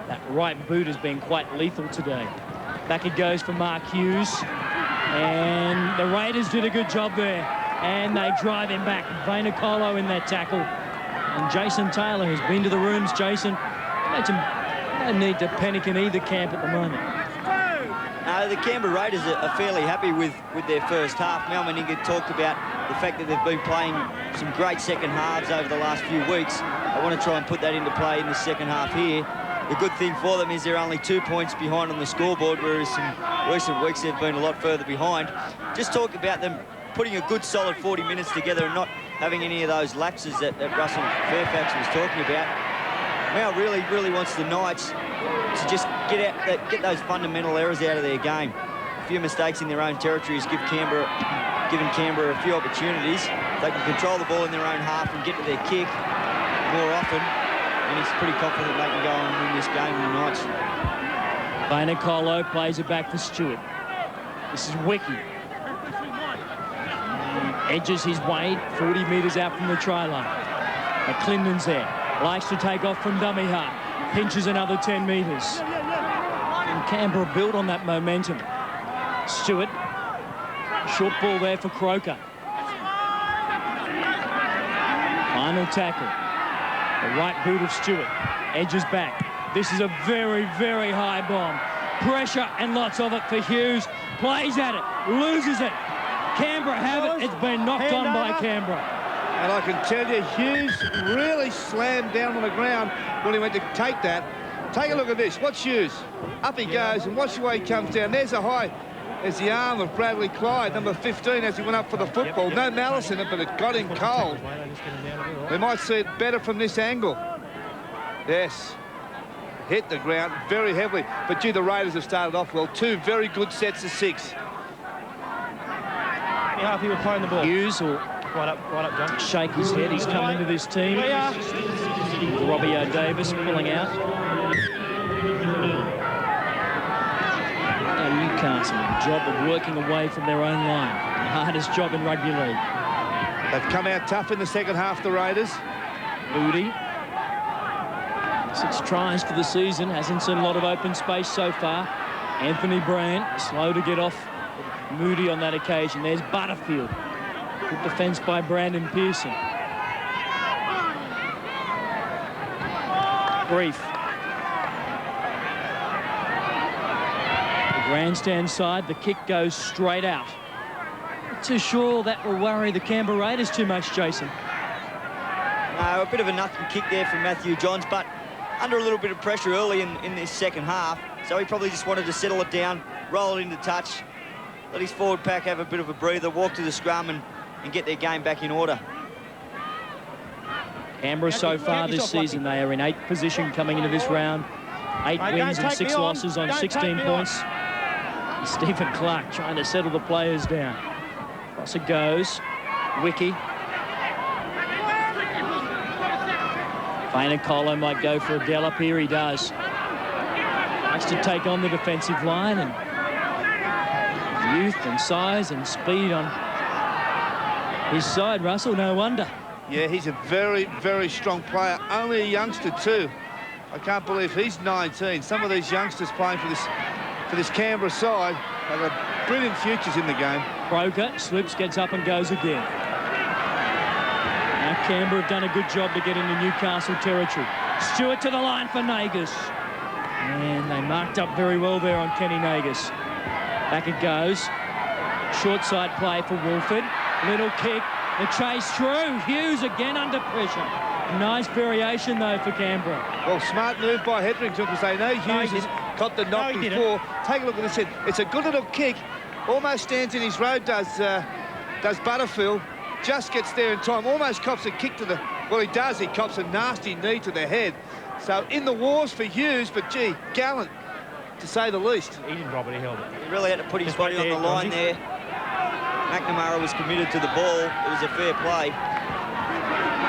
That right boot has been quite lethal today. Back it goes for Mark Hughes. And the Raiders did a good job there. And they drive him back. Vainikolo in that tackle. And Jason Taylor has been to the rooms. Jason, imagine no need to panic in either camp at the moment. The Canberra Raiders are fairly happy with their first half. Mal Meninga talked about the fact that they've been playing some great second halves over the last few weeks. I want to try and put that into play in the second half here. The good thing for them is they're only 2 points behind on the scoreboard, whereas some recent weeks they've been a lot further behind. Just talk about them putting a good, solid 40 minutes together and not having any of those lapses that Russell Fairfax was talking about. Mal really wants the Knights to just get those fundamental errors out of their game. A few mistakes in their own territory has given Canberra a few opportunities. They can control the ball in their own half and get to their kick more often, and he's pretty confident they can go on and win this game in the Knights. Vainikolo plays it back for Stewart. This is Wiki. Edges his way 40 metres out from the try line. McClinton's there. Likes to take off from dummy half. Pinches another 10 metres. And Canberra built on that momentum. Stewart. Short ball there for Croker. Final tackle. The right boot of Stewart. Edges back. This is a very high bomb. Pressure and lots of it for Hughes. Plays at it. Loses it. Canberra have it. It's been knocked on by Canberra. And I can tell you, Hughes really slammed down on the ground when he went to take that. Take a look at this. Watch Hughes. Up he goes, and watch the way he comes down. There's a high. There's the arm of Bradley Clyde, number 15, as he went up for the football. No malice in it, but it got him cold. They might see it better from this angle. Yes. Hit the ground very heavily. But, gee, the Raiders have started off well. 2 very good sets of 6. Half he was playing the ball. Hughes will Right up, John. shake his head. He's come into this team. Robbie Davis pulling out. And Newcastle, job of working away from their own line. The hardest job in rugby league. They've come out tough in the second half, the Raiders. Moody. 6 tries for the season. Hasn't seen a lot of open space so far. Anthony Brand, slow to get off Moody on that occasion. There's Butterfield. Good defence by Brandon Pearson. Brief. The grandstand side, the kick goes straight out. Not too sure that will worry the Canberra Raiders too much, Jason. No, a bit of a nothing kick there from Matthew Johns, but under a little bit of pressure early in this second half. So he probably just wanted to settle it down, roll it into touch, let his forward pack have a bit of a breather, walk to the scrum and get their game back in order. Canberra so far this season, they are in 8th position coming into this round. 8 wins and 6 losses on 16 points. Stephen Clark trying to settle the players down. Across it goes. Wiki. Vainikolo might go for a gallop here. He does. Likes to take on the defensive line, and youth and size and speed on his side. Russell, no wonder. Yeah, he's a very strong player. Only a youngster too. I can't believe he's 19. Some of these youngsters playing for this Canberra side have got brilliant futures in the game. Croker slips, gets up and goes again. Now Canberra have done a good job to get into Newcastle territory. Stewart to the line for Nagus. And they marked up very well there on Kenny Nagus. Back it goes. Short side play for Wolford. Little kick. The chase through. Hughes again under pressure. Nice variation, though, for Canberra. Well, smart move by Hetherington, because they know Hughes has caught the knock before. Take a look at this. It's a good little kick. Almost stands in his road, does Butterfield. Just gets there in time. Almost cops a kick to the... Well, he does. He cops a nasty knee to the head. So in the wars for Hughes, but, gee, gallant, to say the least. He didn't drop it, he held it. He really had to put his body on the line there. McNamara was committed to the ball. It was a fair play.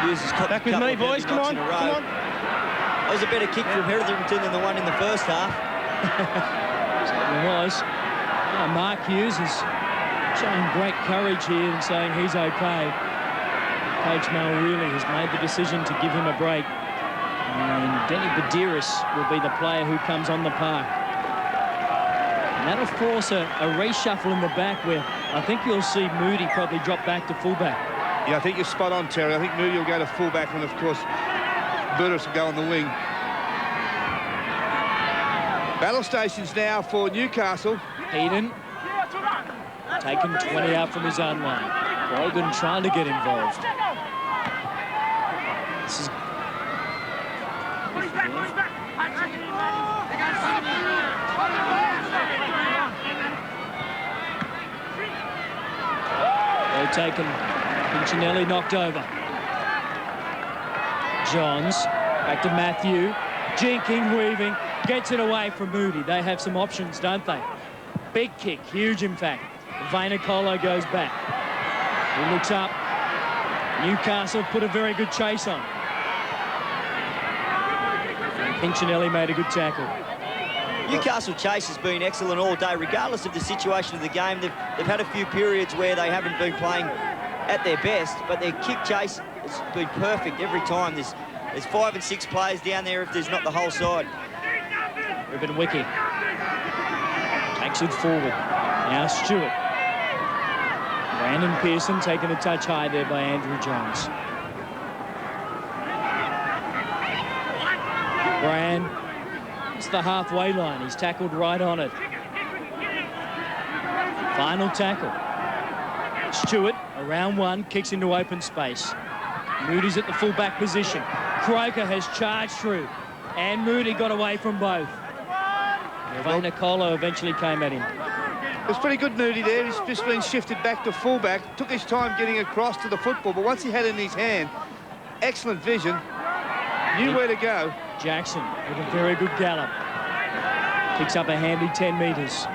Hughes has caught back with me, boys. Come on, come on. That was a better kick from Hetherington than the one in the first half. Certainly was. Mark Hughes is showing great courage here and saying he's okay. Coach Mel really has made the decision to give him a break. And Denny Badiris will be the player who comes on the park. And that'll force a reshuffle in the back, where I think you'll see Moody probably drop back to fullback. Yeah, I think you're spot on, Terry. I think Moody will go to fullback, and of course, Badiris will go on the wing. Battle stations now for Newcastle. Eden taking 20 out from his own line. Brogan trying to get involved. This is taken. Pinchinelli knocked over. Johns, back to Matthew. Jinking, weaving, gets it away from Moody. They have some options, don't they? Big kick, huge in fact. Vainikolo goes back. He looks up. Newcastle put a very good chase on. Pinchinelli made a good tackle. Newcastle chase has been excellent all day, regardless of the situation of the game. They've had a few periods where they haven't been playing at their best, but their kick chase has been perfect every time. There's 5 and 6 players down there if there's not the whole side. Ruben Wiki takes it forward. Now Stewart. Brandon Pearson taking a touch high there by Andrew Johns. Brand, it's the halfway line. He's tackled right on it. Final tackle. Stewart, around one, kicks into open space. Moody's at the full-back position. Croker has charged through, and Moody got away from both. Vainikolo eventually came at him. It was pretty good, Moody, there. He's just been shifted back to fullback. Took his time getting across to the football, but once he had it in his hand, excellent vision, knew where to go. Jackson with a very good gallop. Picks up a handy 10 metres.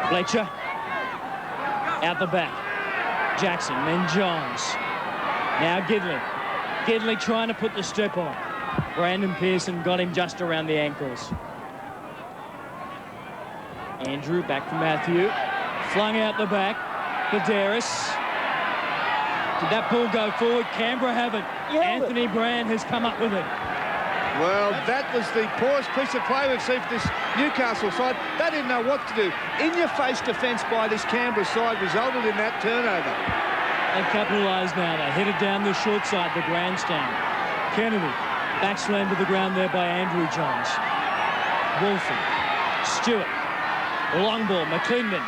Fletcher out the back. Jackson, then Johns. Now Gidley. Gidley trying to put the step on. Brandon Pearson got him just around the ankles. Andrew back from Matthew. Flung out the back. Vidaris. Did that ball go forward? Canberra haven't. Anthony Brand has come up with it. Well, that was the poorest piece of play we've seen for this Newcastle side. They didn't know what to do. In-your-face defence by this Canberra side resulted in that turnover. They capitalised now. They headed down the short side, the grandstand. Kennedy, backslam to the ground there by Andrew Johns. Wolfen, Stewart, long ball, McClendon.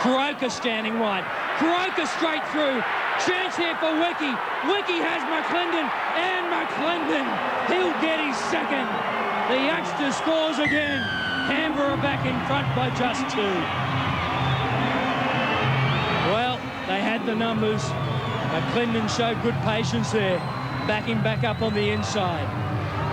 Croker standing wide. Croker straight through. Chance here for Wiki. Wiki has McClendon, and McClendon, he'll get his second. The youngster scores again. Canberra back in front by just 2. Well, they had the numbers. McClendon showed good patience there, backing back up on the inside.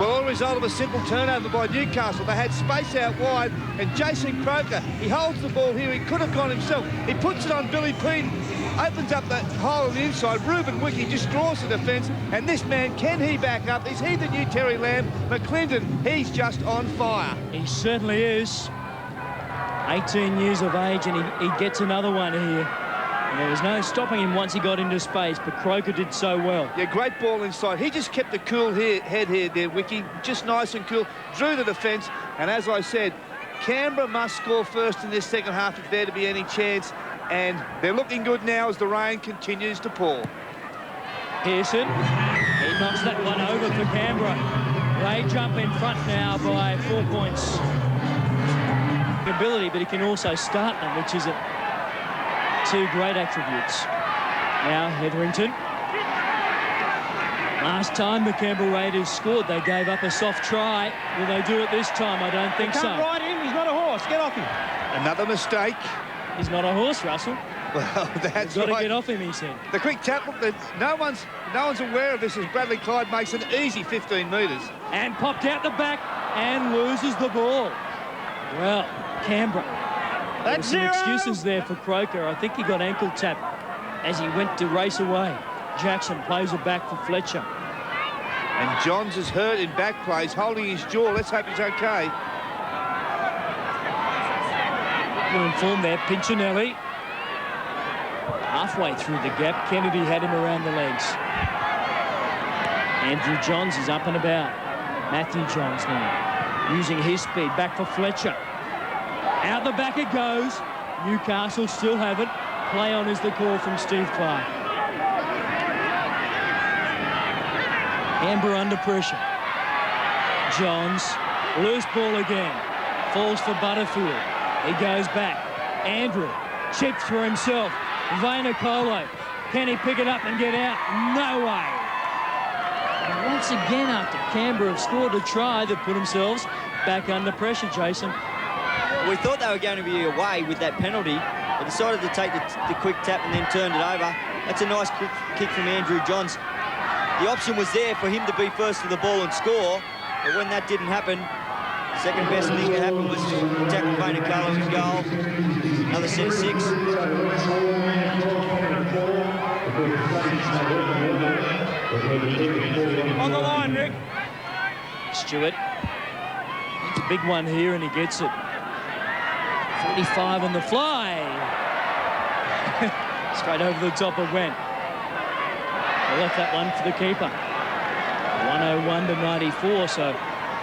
Well, all result of a simple turnover by Newcastle. They had space out wide, and Jason Croker, he holds the ball here. He could have gone himself. He puts it on Billy Peden, opens up that hole on the inside. Ruben Wiki just draws the defence, and this man, can he back up? Is he the new Terry Lamb? McClendon, he's just on fire. He certainly is. 18 years of age, and he gets another one here. And there was no stopping him once he got into space, but Croker did so well. Yeah, great ball inside. He just kept the cool head here there, Wiki. Just nice and cool. Drew the defence, and as I said, Canberra must score first in this second half if there to be any chance, and they're looking good now as the rain continues to pour. Pearson, he knocks that one over for Canberra. They jump in front now by 4 points. Ability, but he can also start them, which is two great attributes. Now Hetherington. Last time the Canberra Raiders scored, they gave up a soft try. Will they do it this time? I don't think so. Can't ride him. He's not a horse. Get off him. Another mistake. He's not a horse, Russell. Well, that's got to right. get off him, he said. The quick tackle. No one's aware of this as Bradley Clyde makes an easy 15 metres. And popped out the back and loses the ball. Well, Canberra. That's some 0. excuses there for Croker. I think he got ankle tapped as he went to race away. Jackson plays it back for Fletcher. And Johns is hurt in back plays, holding his jaw. Let's hope he's okay. We're informed there, Pinchinelli. Halfway through the gap, Kennedy had him around the legs. Andrew Johns is up and about. Matthew Johns now, using his speed, back for Fletcher. Out the back it goes. Newcastle still have it. Play on is the call from Steve Clark. Canberra under pressure. Johns, loose ball again. Falls for Butterfield. He goes back. Andrew, chips for himself. Vainikolo, can he pick it up and get out? No way. And once again, after Canberra have scored a try, they've put themselves back under pressure, Jason. We thought they were going to be away with that penalty. They decided to take the quick tap and then turned it over. That's a nice quick kick from Andrew Johns. The option was there for him to be first to the ball and score, but when that didn't happen, the second best thing that happened was tackle Vayner Carlos' goal. Another set of 6. On the line, Rick. Stewart. It's a big one here, and he gets it. 45 on the fly. Straight over the top it went. They left that one for the keeper. 101 to 94, so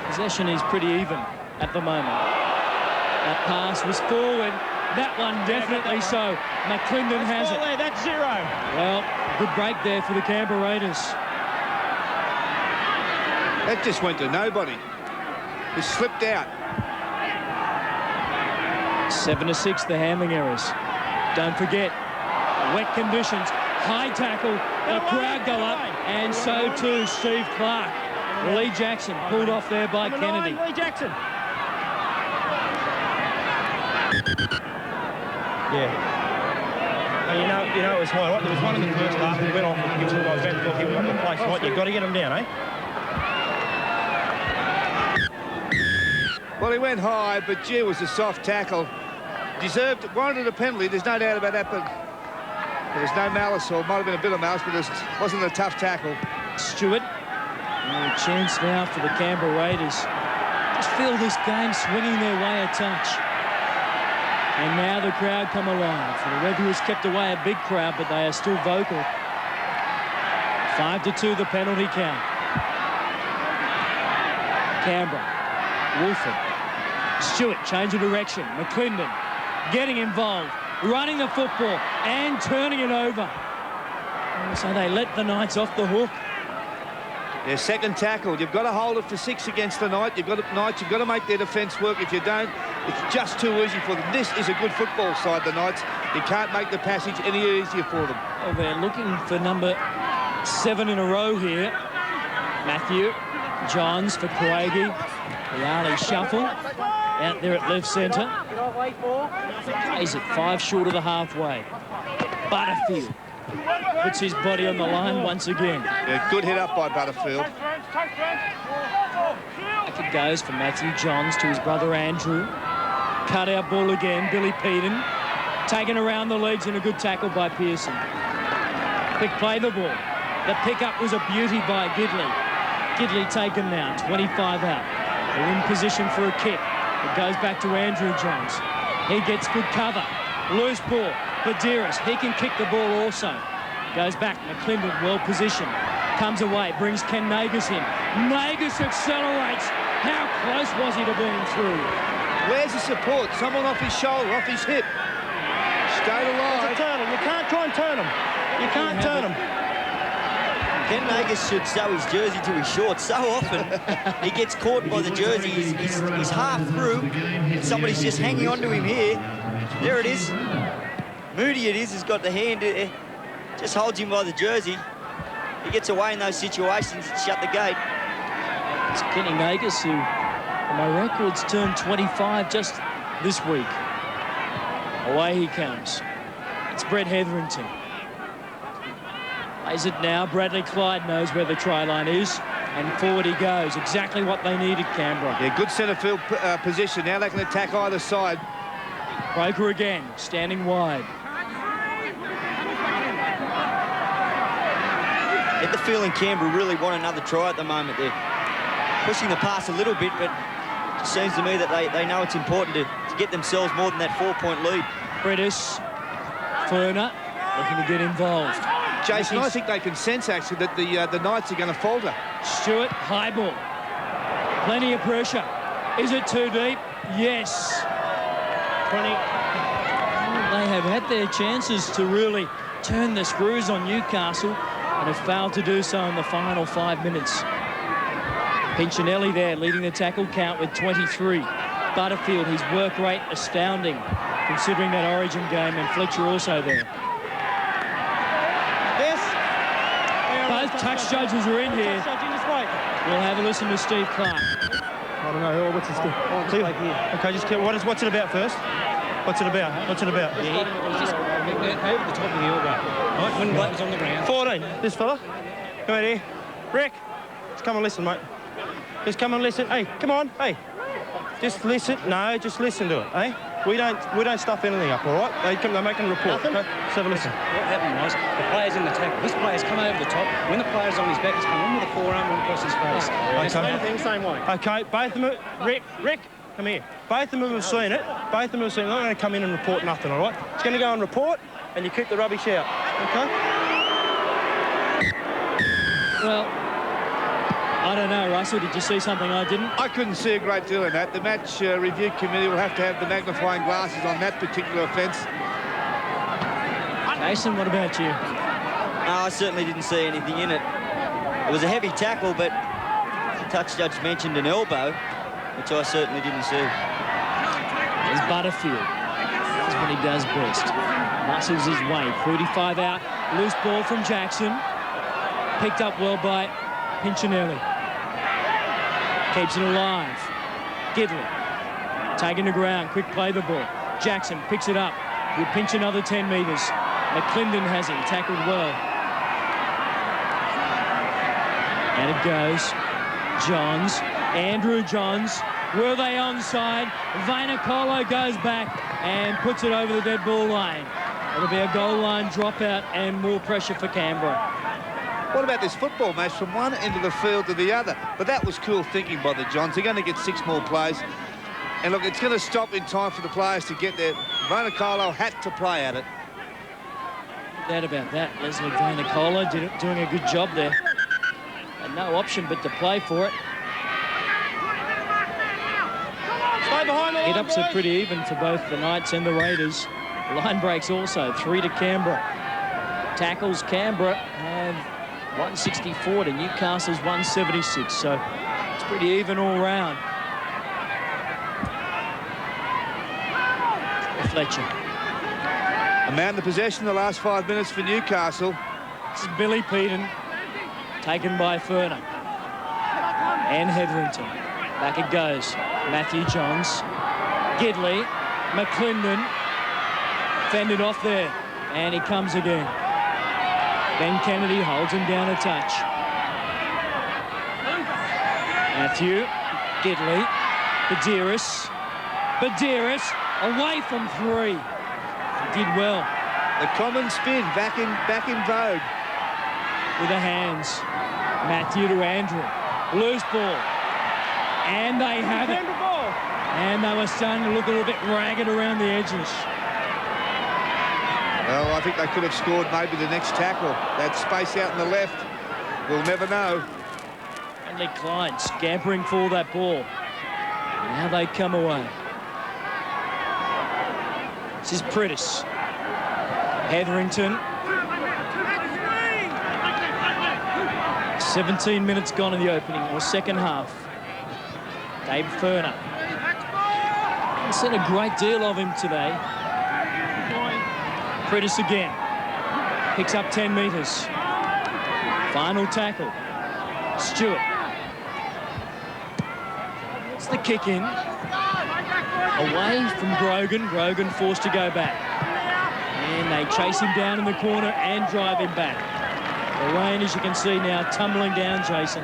possession is pretty even at the moment. That pass was forward. That one definitely so. McClendon has it. There, that's 0. Well, good break there for the Canberra Raiders. That just went to nobody. He slipped out. 7 to 6, the handling errors. Don't forget, wet conditions, high tackle, the crowd go up, and so too Steve Clark. Lee Jackson pulled off there by Kennedy. Lee Jackson. Yeah. And you know it was high. Right? There was one in the first half who went off and gives the guys that thought he won the place. Right? You've got to get him down, eh? Well, he went high, but gee, it was a soft tackle. Warranted a penalty, there's no doubt about that, but there was no malice, or it might have been a bit of malice, but it wasn't a tough tackle. Stewart, a chance now for the Canberra Raiders. Just feel this game swinging their way a touch. And now the crowd come alive. For the Red Bulls kept away a big crowd, but they are still vocal. 5 to 2, the penalty count. Canberra. Wolford. Stewart, change of direction. McClendon getting involved, running the football and turning it over. So they let the Knights off the hook. Their second tackle. You've got to hold it for 6 against the Knights. You've got to make their defence work. If you don't, it's just too easy for them. This is a good football side, the Knights. You can't make the passage any easier for them. Well, they're looking for number 7 in a row here. Matthew Johns for Craigie. The Ali shuffle out there at left centre. Plays it 5 short of the halfway. Butterfield puts his body on the line once again. Yeah, good hit up by Butterfield. Back it goes for Matthew Johns to his brother Andrew. Cut out ball again, Billy Peden. Taken around the legs and a good tackle by Pearson. Quick play the ball. The pickup was a beauty by Gidley. Gidley taken now, 25 out. They're in position for a kick. It goes back to Andrew Johns. He gets good cover. Loose ball. Badiris, he can kick the ball also. Goes back, McClendon well positioned. Comes away, brings Ken Nagus in. Nagus accelerates. How close was he to being through? Where's the support? Someone off his shoulder, off his hip. Stayed alive. There's a turn him. You can't try and turn him. You can't turn him. Ken Nagus should sew his jersey to his shorts. So often he gets caught by the jersey. He's half through. Somebody's just hanging on to him here. There it is. Moody it is. He's got the hand. Just holds him by the jersey. He gets away in those situations and shut the gate. It's Kenny Nagus, who, on my records, turned 25 just this week. Away he comes. It's Brett Hetherington. Plays it now. Bradley Clyde knows where the try line is. And forward he goes. Exactly what they needed, Canberra. Yeah, good centre field position. Now they can attack either side. Croker again, standing wide. Get the feeling Canberra really want another try at the moment. They're pushing the pass a little bit, but it seems to me that they know it's important to get themselves more than that 4-point lead. Bredis, Ferner, looking to get involved. Jason, I think they can sense, actually, that the Knights are going to falter. Stewart, high ball. Plenty of pressure. Is it too deep? Yes. 20. They have had their chances to really turn the screws on Newcastle and have failed to do so in the final 5 minutes. Pinchinelli there leading the tackle count with 23. Butterfield, his work rate astounding considering that Origin game, and Fletcher also there. Both touch judges are in here. We'll have a listen to Steve Clark. I don't know. What's this? Okay, just what's it about first? What's it about? What's it about? Yeah, he's just over the top of the elbow. Right, when Blake was on the ground. 14. This fella. Come here. Rick. Just come and listen, mate. Just come and listen. Hey, come on. Hey. Just listen. No, just listen to it, eh? We don't stuff anything up, all right? They're making a report. Okay? Let's have a listen. What happened was the player's in the tackle. This player's come over the top. When the player's on his back, he's come in with a forearm and across his face. Okay. Same thing, same way. Okay, both of them. Rick, come here. Both of them have seen it. Both of them have seen it. They're not going to come in and report nothing, all right? It's going to go and report, and you keep the rubbish out. Okay? Well, I don't know, Russell. Did you see something I didn't? I couldn't see a great deal in that. The match review committee will have to have the magnifying glasses on that particular offence. Jason, what about you? No, I certainly didn't see anything in it. It was a heavy tackle, but the touch judge mentioned an elbow, which I certainly didn't see. There's Butterfield. That's what he does best. Muscles his way. 35 out. Loose ball from Jackson. Picked up well by Pinchinelli. Keeps it alive. Gidley. Taking the ground. Quick play the ball. Jackson picks it up. Will pinch another 10 metres. McClendon has him. Tackled well. And it goes. Johns. Andrew Johns. Were they onside? Vainikolo goes back and puts it over the dead ball line. It'll be a goal line dropout and more pressure for Canberra. What about this football match from one end of the field to the other? But that was cool thinking by the Johns. They're going to get 6 more plays. And look, it's going to stop in time for the players to get there. Vainikolo had to play at it. No doubt about that. Leslie Vainikolo doing a good job there. And no option but to play for it. Stay behind the line, Hit-ups are boys. pretty even for both the Knights and the Raiders. Line breaks also, 3 to Canberra. Tackles, Canberra have 164 to Newcastle's 176, so it's pretty even all round. Fletcher. A man the possession the last 5 minutes for Newcastle. This is Billy Peden, taken by Ferner. And Hetherington. Back it goes. Matthew Johns. Gidley. McClendon. Fended off there. And he comes again. Ben Kennedy holds him down a touch. Matthew. Gidley. Badiris. Badiris. Away from 3. He did well. The common spin back in vogue. With the hands. Matthew to Andrew. Loose ball. And they have it. And they were starting to look a little bit ragged around the edges. Well, I think they could have scored maybe the next tackle. That space out in the left. We'll never know. Bradley Clyde scampering for that ball. Now they come away. This is Pritis. Hetherington. 17 minutes gone in the opening, or second half. Dave Ferner. I've seen a great deal of him today. Pritis again. Picks up 10 metres. Final tackle. Stewart. It's the kick in. Away from Grogan. Grogan forced to go back. And they chase him down in the corner and drive him back. The rain, as you can see now, tumbling down, Jason.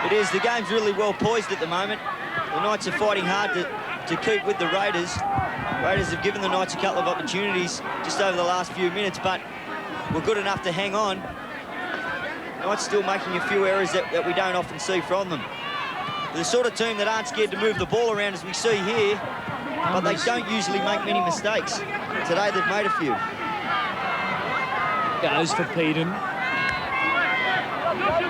It is. The game's really well poised at the moment. The Knights are fighting hard to keep with the Raiders. Raiders have given the Knights a couple of opportunities just over the last few minutes, but were good enough to hang on. Knights still making a few errors that we don't often see from them. They're the sort of team that aren't scared to move the ball around, as we see here, but they don't usually make many mistakes. Today they've made a few. Goes for Peden.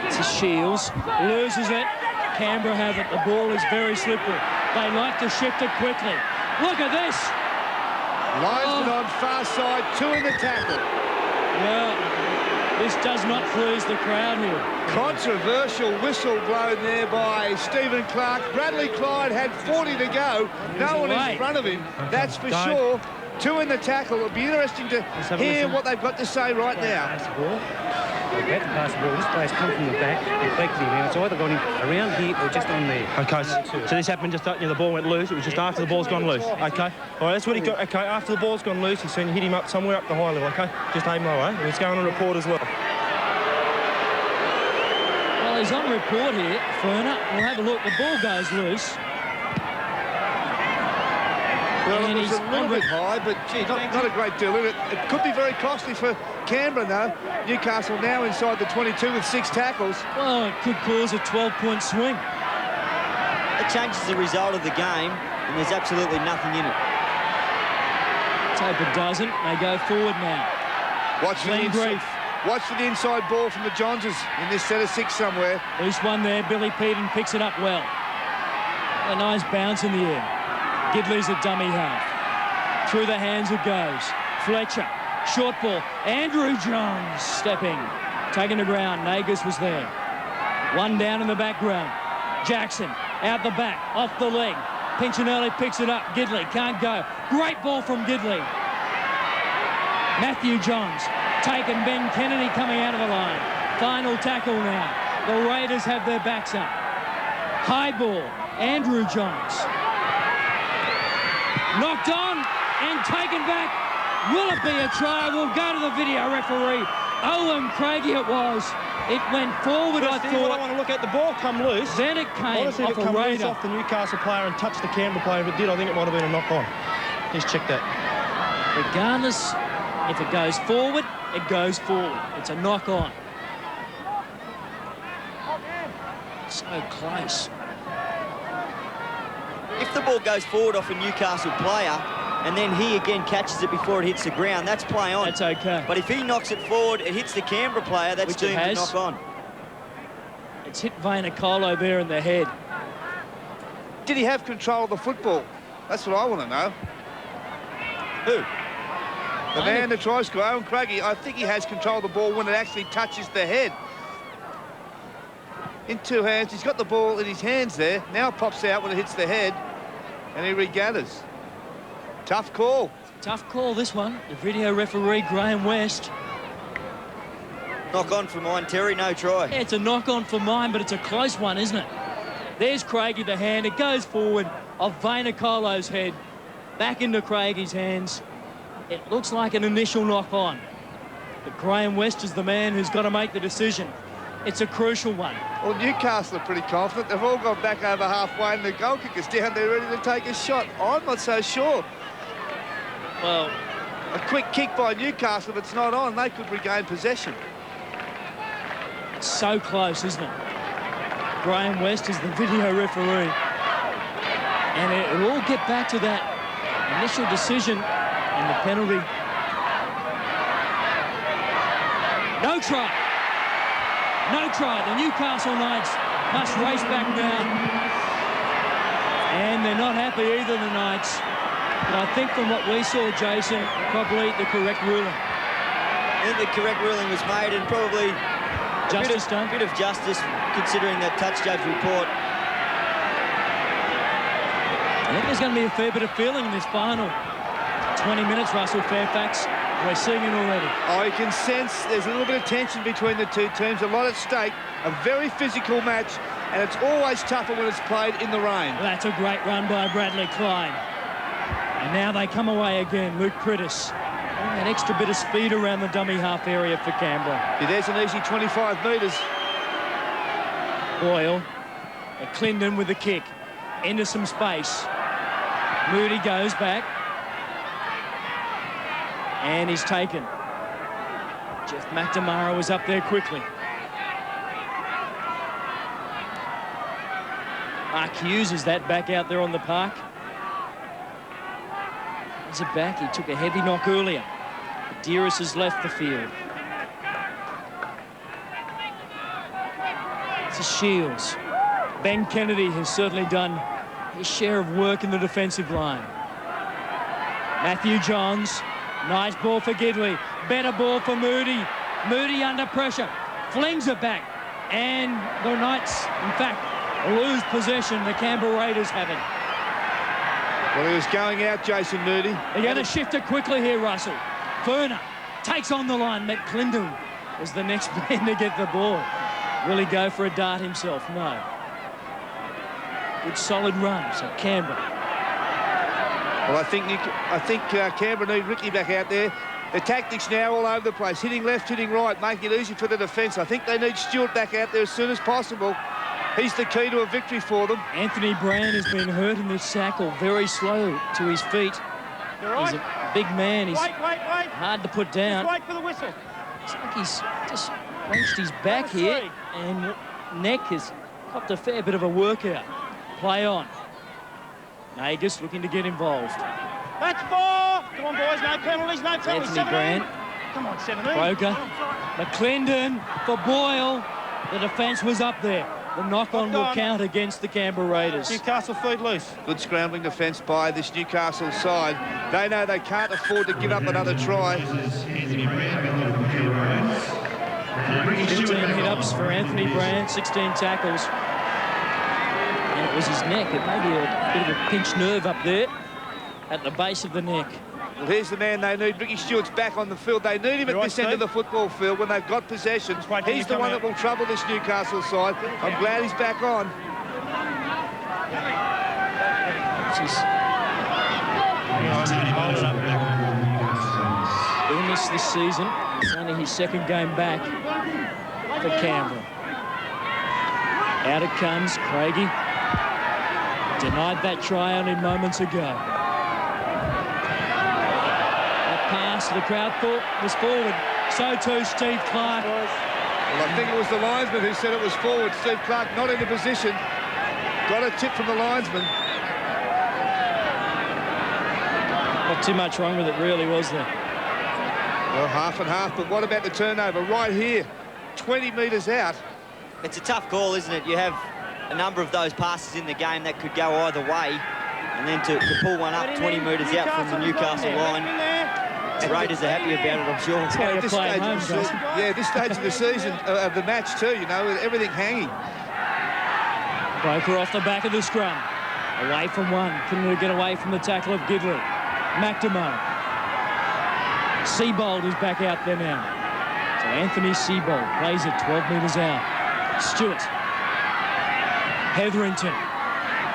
To Shields. Loses it. Canberra have it. The ball is very slippery. They like to shift it quickly. Look at this. Linesman on far side, 2 in the tackle. Well, this does not please the crowd here. Controversial whistle blown there by Stephen Clark. Bradley Clyde had 40 to go. No one in front of him, that's for sure. 2 in the tackle. It'll be interesting to hear what they've got to say right now. About to pass the ball. This player's come from the back, deflected him. Now it's either gone around here or just on there. Okay, so this happened just after the ball went loose. It was just after the ball's gone loose. Okay, all right, that's what he got. Okay, after the ball's gone loose, he's seen hit him up somewhere up the high level. Okay, just aim low, eh? He's going on report as well. Well, he's on report here, Ferner. We'll have a look. The ball goes loose. Well, And it was he's a little bit high, but gee, not a great deal in it. It could be very costly for Canberra, though. Newcastle now inside the 22 with 6 tackles. Well, it could cause a 12-point swing. It changes the result of the game, and there's absolutely nothing in it. Let's hope it doesn't. They go forward now. Watch for the inside ball from the Johnses in this set of 6 somewhere. Loose one there. Billy Peden picks it up well. A nice bounce in the air. Gidley's a dummy half. Through the hands it goes. Fletcher. Short ball. Andrew Johns stepping. Taking the ground. Nagus was there. One down in the background. Jackson out the back. Off the leg. Pinchinelli picks it up. Gidley can't go. Great ball from Gidley. Matthew Johns taken. Ben Kennedy coming out of the line. Final tackle now. The Raiders have their backs up. High ball. Andrew Johns. Knocked on and taken back. Will it be a try? We'll go to the video referee. Owen Craigie it was. It went forward, I thought. I want to look at the ball come loose. Then it came Honestly, off if it a come loose Raider. off the Newcastle player and touched the Canberra player. If it did, I think it might have been a knock-on. Just check that. Regardless, if it goes forward, it goes forward. It's a knock-on. So close. If the ball goes forward off a Newcastle player, and then he again catches it before it hits the ground, that's play on. That's okay. But if he knocks it forward, it hits the Canberra player, that's Which it doomed to has. knock on. It's hit Vainikolo there in the head. Did he have control of the football? That's what I want to know. Who? The man that tries to go, Owen Craigie, I think he has control of the ball when it actually touches the head. In 2 hands, he's got the ball in his hands there. Now it pops out when it hits the head, and he regathers. Tough call. Tough call, this one. The video referee, Graham West. Knock on for mine, Terry, no try. Yeah, it's a knock-on for mine, but it's a close one, isn't it? There's Craigie, the hand. It goes forward of Vainikolo's head. Back into Craigie's hands. It looks like an initial knock-on. But Graham West is the man who's got to make the decision. It's a crucial one. Well, Newcastle are pretty confident. They've all gone back over halfway, and the goal kicker's down there ready to take a shot. I'm not so sure. Well, A quick kick by Newcastle, if it's not on, they could regain possession. it's so close, isn't it? Graham West is the video referee. And it'll all get back to that initial decision and the penalty. No try. No try. The Newcastle Knights must race back now. And they're not happy either, the Knights. But I think from what we saw, Jason, probably the correct ruling. I think the correct ruling was made, and probably Justice done. a bit of justice considering that touch judge report. I think there's going to be a fair bit of feeling in this final 20 minutes, Russell Fairfax. We're seeing it already. Oh, you can sense there's a little bit of tension between the two teams, a lot at stake, a very physical match, and it's always tougher when it's played in the rain. That's a great run by Bradley Klein. And now they come away again. Luke Prittis. An extra bit of speed around the dummy half area for Canberra. Yeah, there's an easy 25 metres. Boyle. And Clinton with the kick. Into some space. Moody goes back. And he's taken. Jeff McNamara was up there quickly. Mark Hughes is that back out there on the park. Is it back? He took a heavy knock earlier. Dearest has left the field. This is Shields. Ben Kennedy has certainly done his share of work in the defensive line. Matthew Johns. Nice ball for Gidley. Better ball for Moody. Moody under pressure. Flings it back. And the Knights, in fact, lose possession. The Canberra Raiders have it. Well, he was going out, Jason Moody. They're going to shift it quickly here, Russell. Ferner takes on the line. McClendon was the next man to get the ball. Will he go for a dart himself? No. Good solid run, so Canberra. Well, I think Canberra need Ricky back out there. The tactics now all over the place, hitting left, hitting right, making it easy for the defence. I think they need Stewart back out there as soon as possible. He's the key to a victory for them. Anthony Brand has been hurt in this tackle, very slow to his feet. He's a big man. He's hard to put down. Just wait for the whistle. It's like he's just wrenched his back here, and neck has copped a fair bit of a workout. Play on. Nagus looking to get involved. That's 4. Come on, boys. No penalties, no penalties. Anthony Brand. Come on, 17. Broker. McClendon for Boyle. The defence was up there. The knock-on will count against the Canberra Raiders. Newcastle feet loose. Good scrambling defence by this Newcastle side. They know they can't afford to give up another try. 15 hit-ups for Anthony Brand, 16 tackles. And it was his neck. It may be a bit of a pinched nerve up there at the base of the neck. Well, here's the man they need. Ricky Stewart's back on the field. They need him at this end of the football field when they've got possession. He's the one that will trouble this Newcastle side. I'm glad he's back on. Illness this season. It's only his second game back for Canberra. Out it comes, Craigie. Denied that try only moments ago. Pass, the crowd thought was forward. So too Steve Clark. Well, I think it was the linesman who said it was forward. Steve Clark not in the position. Got a tip from the linesman. Not too much wrong with it, really, was there? Well, half and half, but what about the turnover right here? 20 metres out. It's a tough call, isn't it? You have a number of those passes in the game that could go either way, and then to pull one up 20 metres out from the Newcastle line. The Raiders are happy about it, I'm sure. At this stage of the season, this stage of the season, of the match too, you know, with everything hanging. Broker off the back of the scrum. Away from one. Couldn't get away from the tackle of Gidley. McDermott. Seabold is back out there now. So Anthony Seabold plays it 12 metres out. Stewart. Hetherington.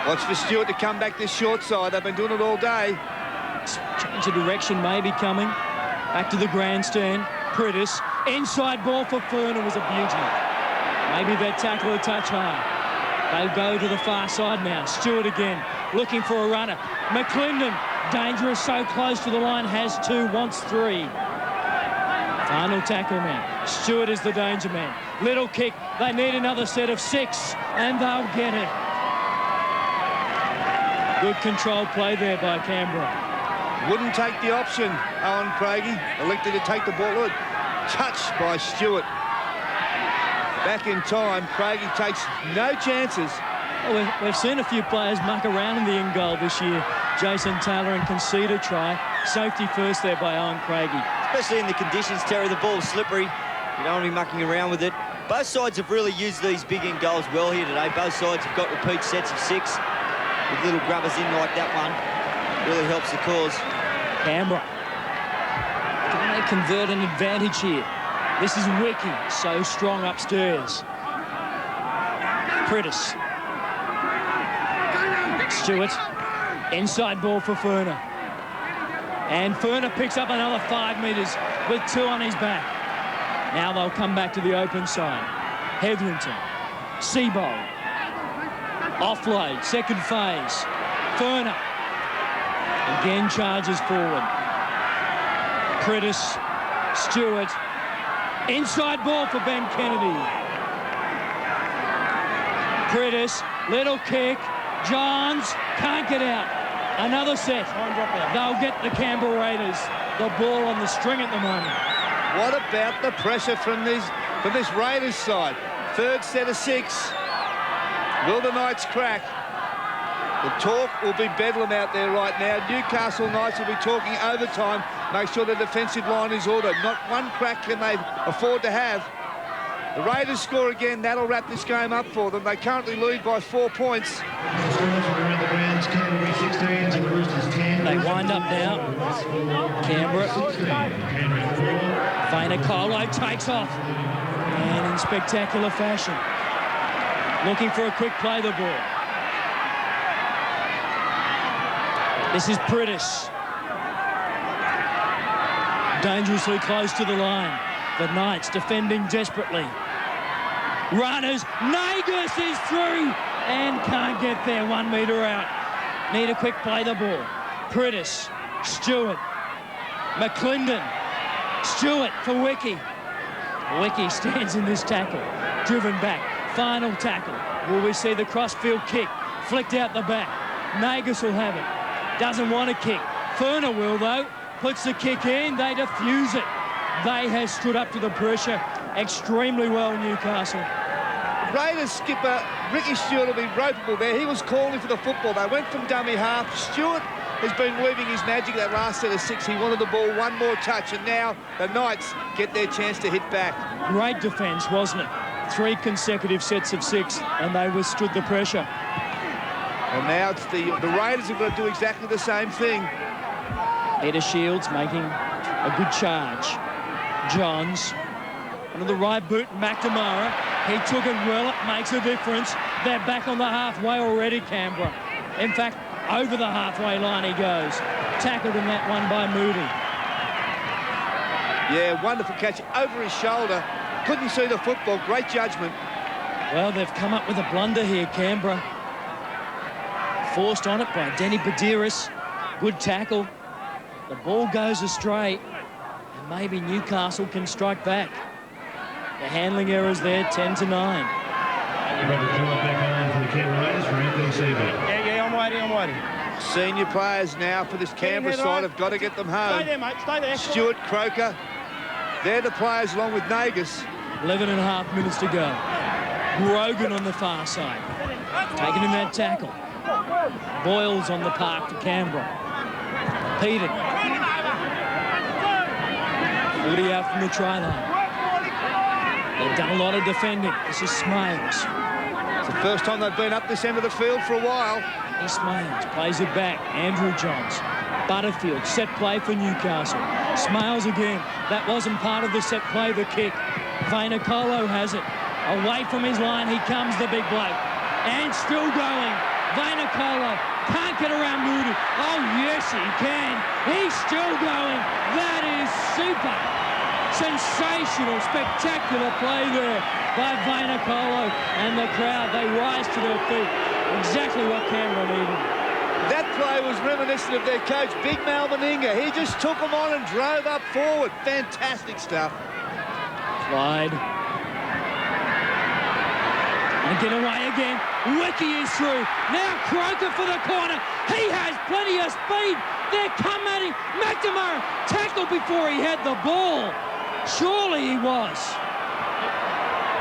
Watch for Stewart to come back this short side. They've been doing it all day. Change of direction may be coming. Back to the grandstand. Pritis. Inside ball for Furner was a beauty. Maybe that tackle a touch high. They'll go to the far side now. Stewart again, looking for a runner. McClendon, dangerous, so close to the line, has 2, wants 3. Final tackle now. Stewart is the danger man. Little kick. They need another set of 6, and they'll get it. Good control play there by Canberra. Wouldn't take the option, Owen Craigie. Elected to take the ball. Look, touched by Stewart. Back in time, Craigie takes no chances. Well, we've seen a few players muck around in the in goal this year. Jason Taylor and concede a try. Safety first there by Owen Craigie. Especially in the conditions, Terry, the ball's slippery. You don't want to be mucking around with it. Both sides have really used these big in goals well here today. Both sides have got repeat sets of 6 with little grubbers in like that one. Really helps the cause. Canberra. Can they convert an advantage here? This is Wiki, so strong upstairs. Pritis. Stewart. Inside ball for Furner. And Furner picks up another 5 metres with 2 on his back. Now they'll come back to the open side. Hetherington. Seabold. Offload, second phase. Furner. Again charges forward. Pritis. Stewart. Inside ball for Ben Kennedy. Pritis, little kick. Johns can't get out. Another set. They'll get the Canberra Raiders. The ball on the string at the moment. What about the pressure from this Raiders side? Third set of 6. Will the Knights crack? The talk will be bedlam out there right now. Newcastle Knights will be talking overtime. Make sure the defensive line is ordered. Not one crack can they afford to have. The Raiders score again. That'll wrap this game up for them. They currently lead by 4 points. They Wind up now. Canberra. Vainikolo takes off. And in spectacular fashion. Looking for a quick play the ball. This is Pritis. Dangerously close to the line. The Knights defending desperately. Runners. Nagus is through and can't get there. 1 metre out. Need a quick play the ball. Pritis. Stewart. McClendon. Stewart for Wiki. Wiki stands in this tackle. Driven back. Final tackle. Will we see the crossfield kick? Flicked out the back. Nagus will have it. Doesn't want to kick. Furner will, though. Puts the kick in. They defuse it. They have stood up to the pressure extremely well, Newcastle. Raiders skipper Ricky Stewart will be ropeable there. He was calling for the football. They went from dummy half. Stewart has been weaving his magic that last set of 6. He wanted the ball one more touch, and now the Knights get their chance to hit back. Great defence, wasn't it? 3 consecutive sets of 6, and they withstood the pressure. Well, now it's the Raiders have got to do exactly the same thing. Peter Shields making a good charge. Johns, under the right boot, McNamara. He took it well, it makes a difference. They're back on the halfway already, Canberra. In fact, over the halfway line he goes. Tackled in that one by Moody. Yeah, wonderful catch over his shoulder. Couldn't see the football. Great judgment. Well, they've come up with a blunder here, Canberra. Forced on it by Denny Badiris. Good tackle. The ball goes astray. And maybe Newcastle can strike back. The handling errors there, 10-9. Yeah, I'm waiting. Senior players now for this Canberra side have got to get them home. Stay there, mate, stay there. Stewart, Croker, they're the players along with Nagus. 11.5 minutes to go. Brogan on the far side. Taking in that tackle. Boyles on the park for Canberra. Peter. Woody out from the try line. They've done a lot of defending. This is Smales. It's the first time they've been up this end of the field for a while. Here's Smales, plays it back. Andrew Johns. Butterfield, set play for Newcastle. Smales again. That wasn't part of the set play, the kick. Vainikolo has it. Away from his line, he comes, the big bloke. And still going. Vainikolo can't get around Moody. Oh, yes, he can. He's still going. That is super. Sensational, spectacular play there by Vainikolo. And the crowd, they rise to their feet. Exactly what Canberra needed. That play was reminiscent of their coach, Big Mal Meninga. He just took them on and drove up forward. Fantastic stuff. Clyde. And get away again. Wiki is through. Now Croker for the corner. He has plenty of speed. They're come at him. McNamara tackled before he had the ball. Surely he was.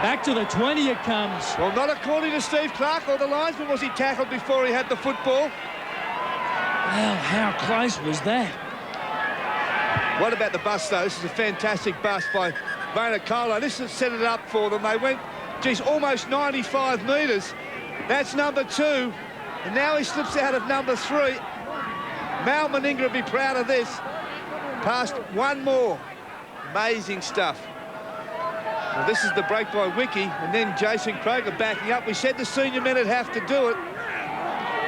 Back to the 20 it comes. Well, not according to Steve Clark or the linesman was he tackled before he had the football. Well, how close was that? What about the bust, though? This is a fantastic bust by Vainikolo. This has set it up for them. They went, geez, almost 95 metres. That's number 2. And now he slips out of number 3. Mal Meninga will be proud of this. Past one more. Amazing stuff. Well, this is the break by Wiki, and then Jason Croker backing up. We said the senior men would have to do it.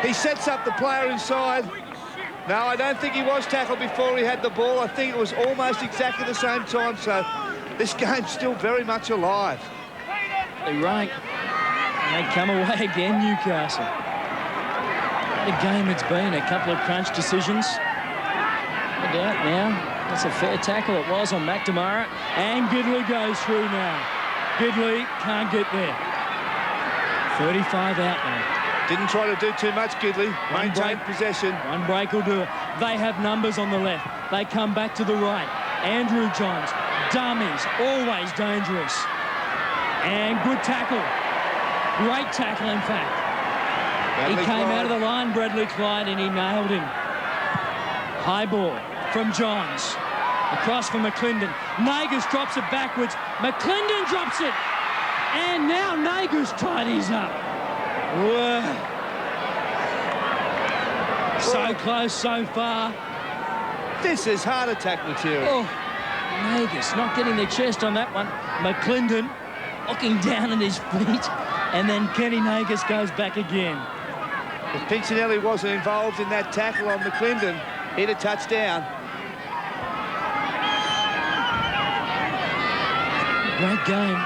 He sets up the player inside. No, I don't think he was tackled before he had the ball. I think it was almost exactly the same time, so this game's still very much alive. They're right. And they come away again, Newcastle. What a game it's been. A couple of crunch decisions. No doubt now. That's a fair tackle it was on McNamara. And Gidley goes through now. Gidley can't get there. 35 out now. Didn't try to do too much, Gidley. Maintained possession. One break will do it. They have numbers on the left. They come back to the right. Andrew Johns. Dummies. Always dangerous. And good tackle. Great tackle, in fact. He came out of the line, Bradley Clyde, and he nailed him. High ball from Johns. Across for McClendon. Nagus drops it backwards. McClendon drops it. And now Nagus tidies up. Whoa. So close, so far. This is heart attack material. Oh, Nagus not getting the chest on that one. McClendon looking down at his feet, and then Kenny Nagus goes back again. If Pincinelli wasn't involved in that tackle on McClendon, he'd have touched down. Great game.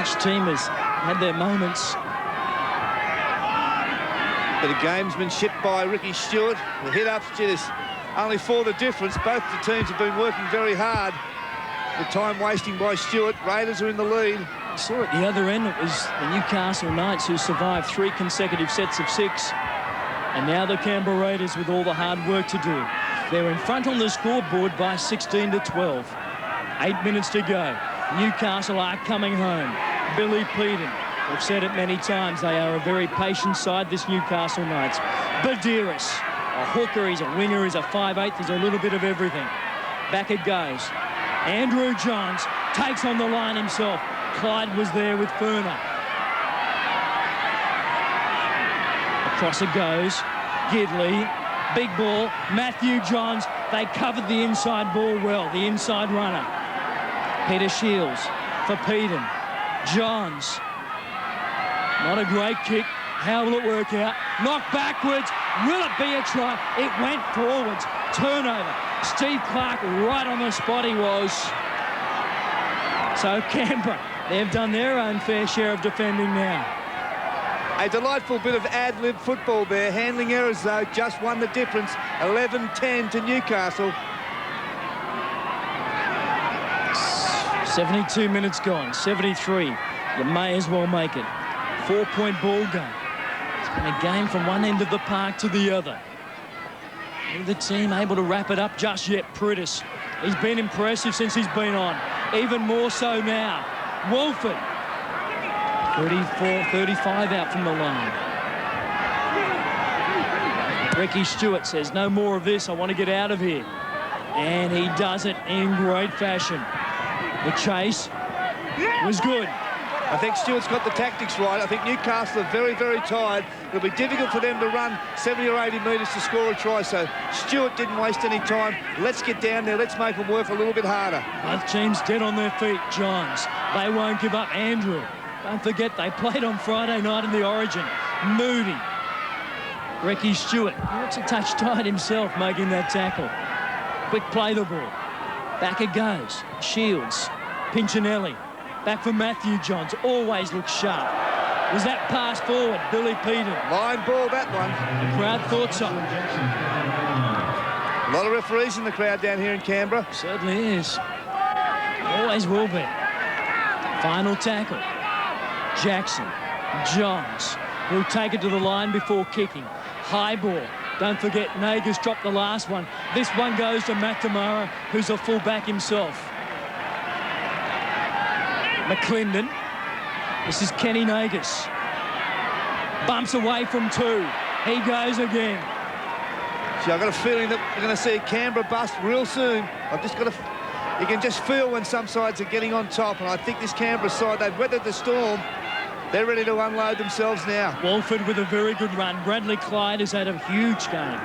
Each team has had their moments. Bit of gamesmanship by Ricky Stewart. The hit-ups just only for the difference. Both the teams have been working very hard. The time wasting by Stewart. Raiders are in the lead. I saw at the other end it was the Newcastle Knights who survived 3 consecutive sets of 6. And now the Canberra Raiders with all the hard work to do. They're in front on the scoreboard by 16 to 12. 8 minutes to go. Newcastle are coming home. Billy Peden. We've said it many times, they are a very patient side, this Newcastle Knights. Badiris, a hooker, he's a winger, he's a 5'8", he's a little bit of everything. Back it goes. Andrew Johns takes on the line himself. Clyde was there with Furner. Across it goes. Gidley, big ball. Matthew Johns, they covered the inside ball well, the inside runner. Peter Shields for Peden. Johns. Not a great kick. How will it work out? Knocked backwards. Will it be a try? It went forwards. Turnover. Steve Clark right on the spot he was. So Canberra, they've done their own fair share of defending now. A delightful bit of ad-lib football there. Handling errors, though, just won the difference. 11-10 to Newcastle. 72 minutes gone. 73. You may as well make it. 4-point ball game. It's been a game from one end of the park to the other. Neither team able to wrap it up just yet. Prudis, he's been impressive since he's been on. Even more so now. Wolford, 34-35 out from the line. Ricky Stewart says, no more of this, I want to get out of here. And he does it in great fashion. The chase was good. I think Stewart's got the tactics right. I think Newcastle are very, very tired. It'll be difficult for them to run 70 or 80 metres to score a try, so Stewart didn't waste any time. Let's get down there. Let's make them work a little bit harder. Both teams dead on their feet. Johns, they won't give up. Andrew, don't forget they played on Friday night in the Origin. Moody. Ricky Stewart, he looks a touch tight himself making that tackle. Quick play the ball. Back it goes. Shields, Pincinelli. Back for Matthew Johns, always looks sharp. Was that pass forward? Billy Peden. Line ball, that one. The crowd thought so. A lot of referees in the crowd down here in Canberra. Certainly is. Always will be. Final tackle. Jackson. Johns. He'll take it to the line before kicking. High ball. Don't forget, Nagus dropped the last one. This one goes to McNamara, who's a fullback himself. McClendon. This is Kenny Nagus. Bumps away from 2. He goes again. See, I've got a feeling that we're going to see a Canberra bust real soon. You can just feel when some sides are getting on top, and I think this Canberra side, they've weathered the storm. They're ready to unload themselves now. Walford with a very good run. Bradley Clyde has had a huge game.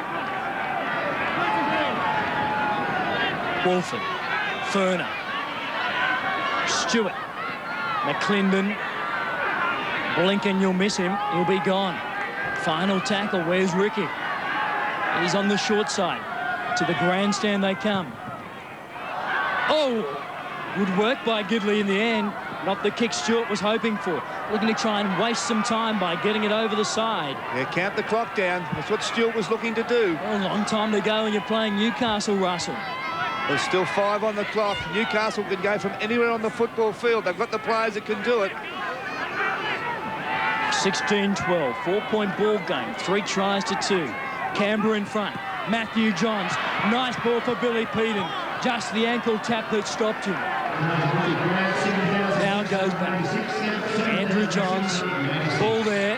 Walford. Furner. Stewart. McClendon. Blink and you'll miss him. He'll be gone. Final tackle. Where's Ricky? He's on the short side. To the grandstand they come. Oh! Good work by Gidley in the end. Not the kick Stewart was hoping for. Looking to try and waste some time by getting it over the side. Yeah, count the clock down. That's what Stewart was looking to do. Well, a long time to go when you're playing Newcastle, Russell. There's still 5 on the clock. Newcastle can go from anywhere on the football field. They've got the players that can do it. 16-12, 4-point ball game, 3 tries to 2. Canberra in front. Matthew Johns, nice ball for Billy Peden. Just the ankle tap that stopped him. Now it goes back. Andrew Johns, ball there.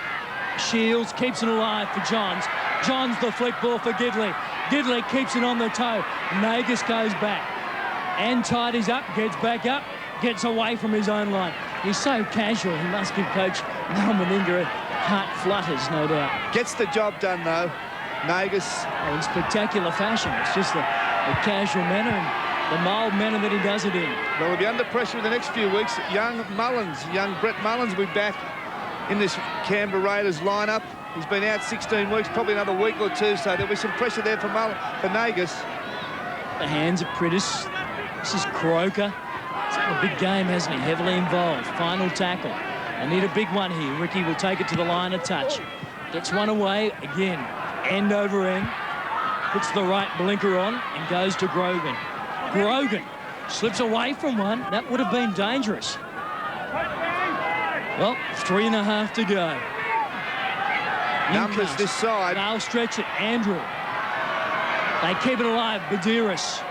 Shields keeps it alive for Johns. Johns the flick ball for Gidley. Gidley keeps it on the toe. Nagus goes back and tidies up, gets back up, gets away from his own line. He's so casual, he must give Coach Mal Meninga heart flutters, no doubt. Gets the job done, though. Nagus. In spectacular fashion. It's just the casual manner and the mild manner that he does it in. Well, he'll be under pressure in the next few weeks. Young Brett Mullins will be back in this Canberra Raiders lineup. He's been out 16 weeks, probably another week or two, so there'll be some pressure there for Nagus. The hands of Prittis. This is Croker. It's been a big game, hasn't he? Heavily involved. Final tackle. They need a big one here. Ricky will take it to the line of touch. Gets one away again. End over end. Puts the right blinker on and goes to Grogan. Grogan slips away from one. That would have been dangerous. Well, 3.5 to go. Numbers Newcastle. this side. They'll stretch it. Andrew. They keep it alive. Badiris.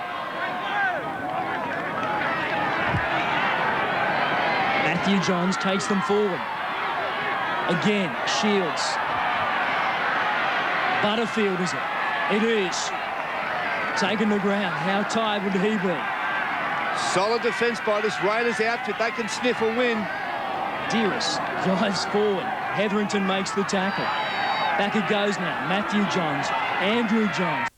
Matthew Johns takes them forward. Again, Shields. Butterfield, is it? It is. Taken the ground. How tired would he be? Solid defence by this Raiders outfit. They can sniff a win. Dearest drives forward. Hetherington makes the tackle. Back it goes now. Matthew Johns. Andrew Johns.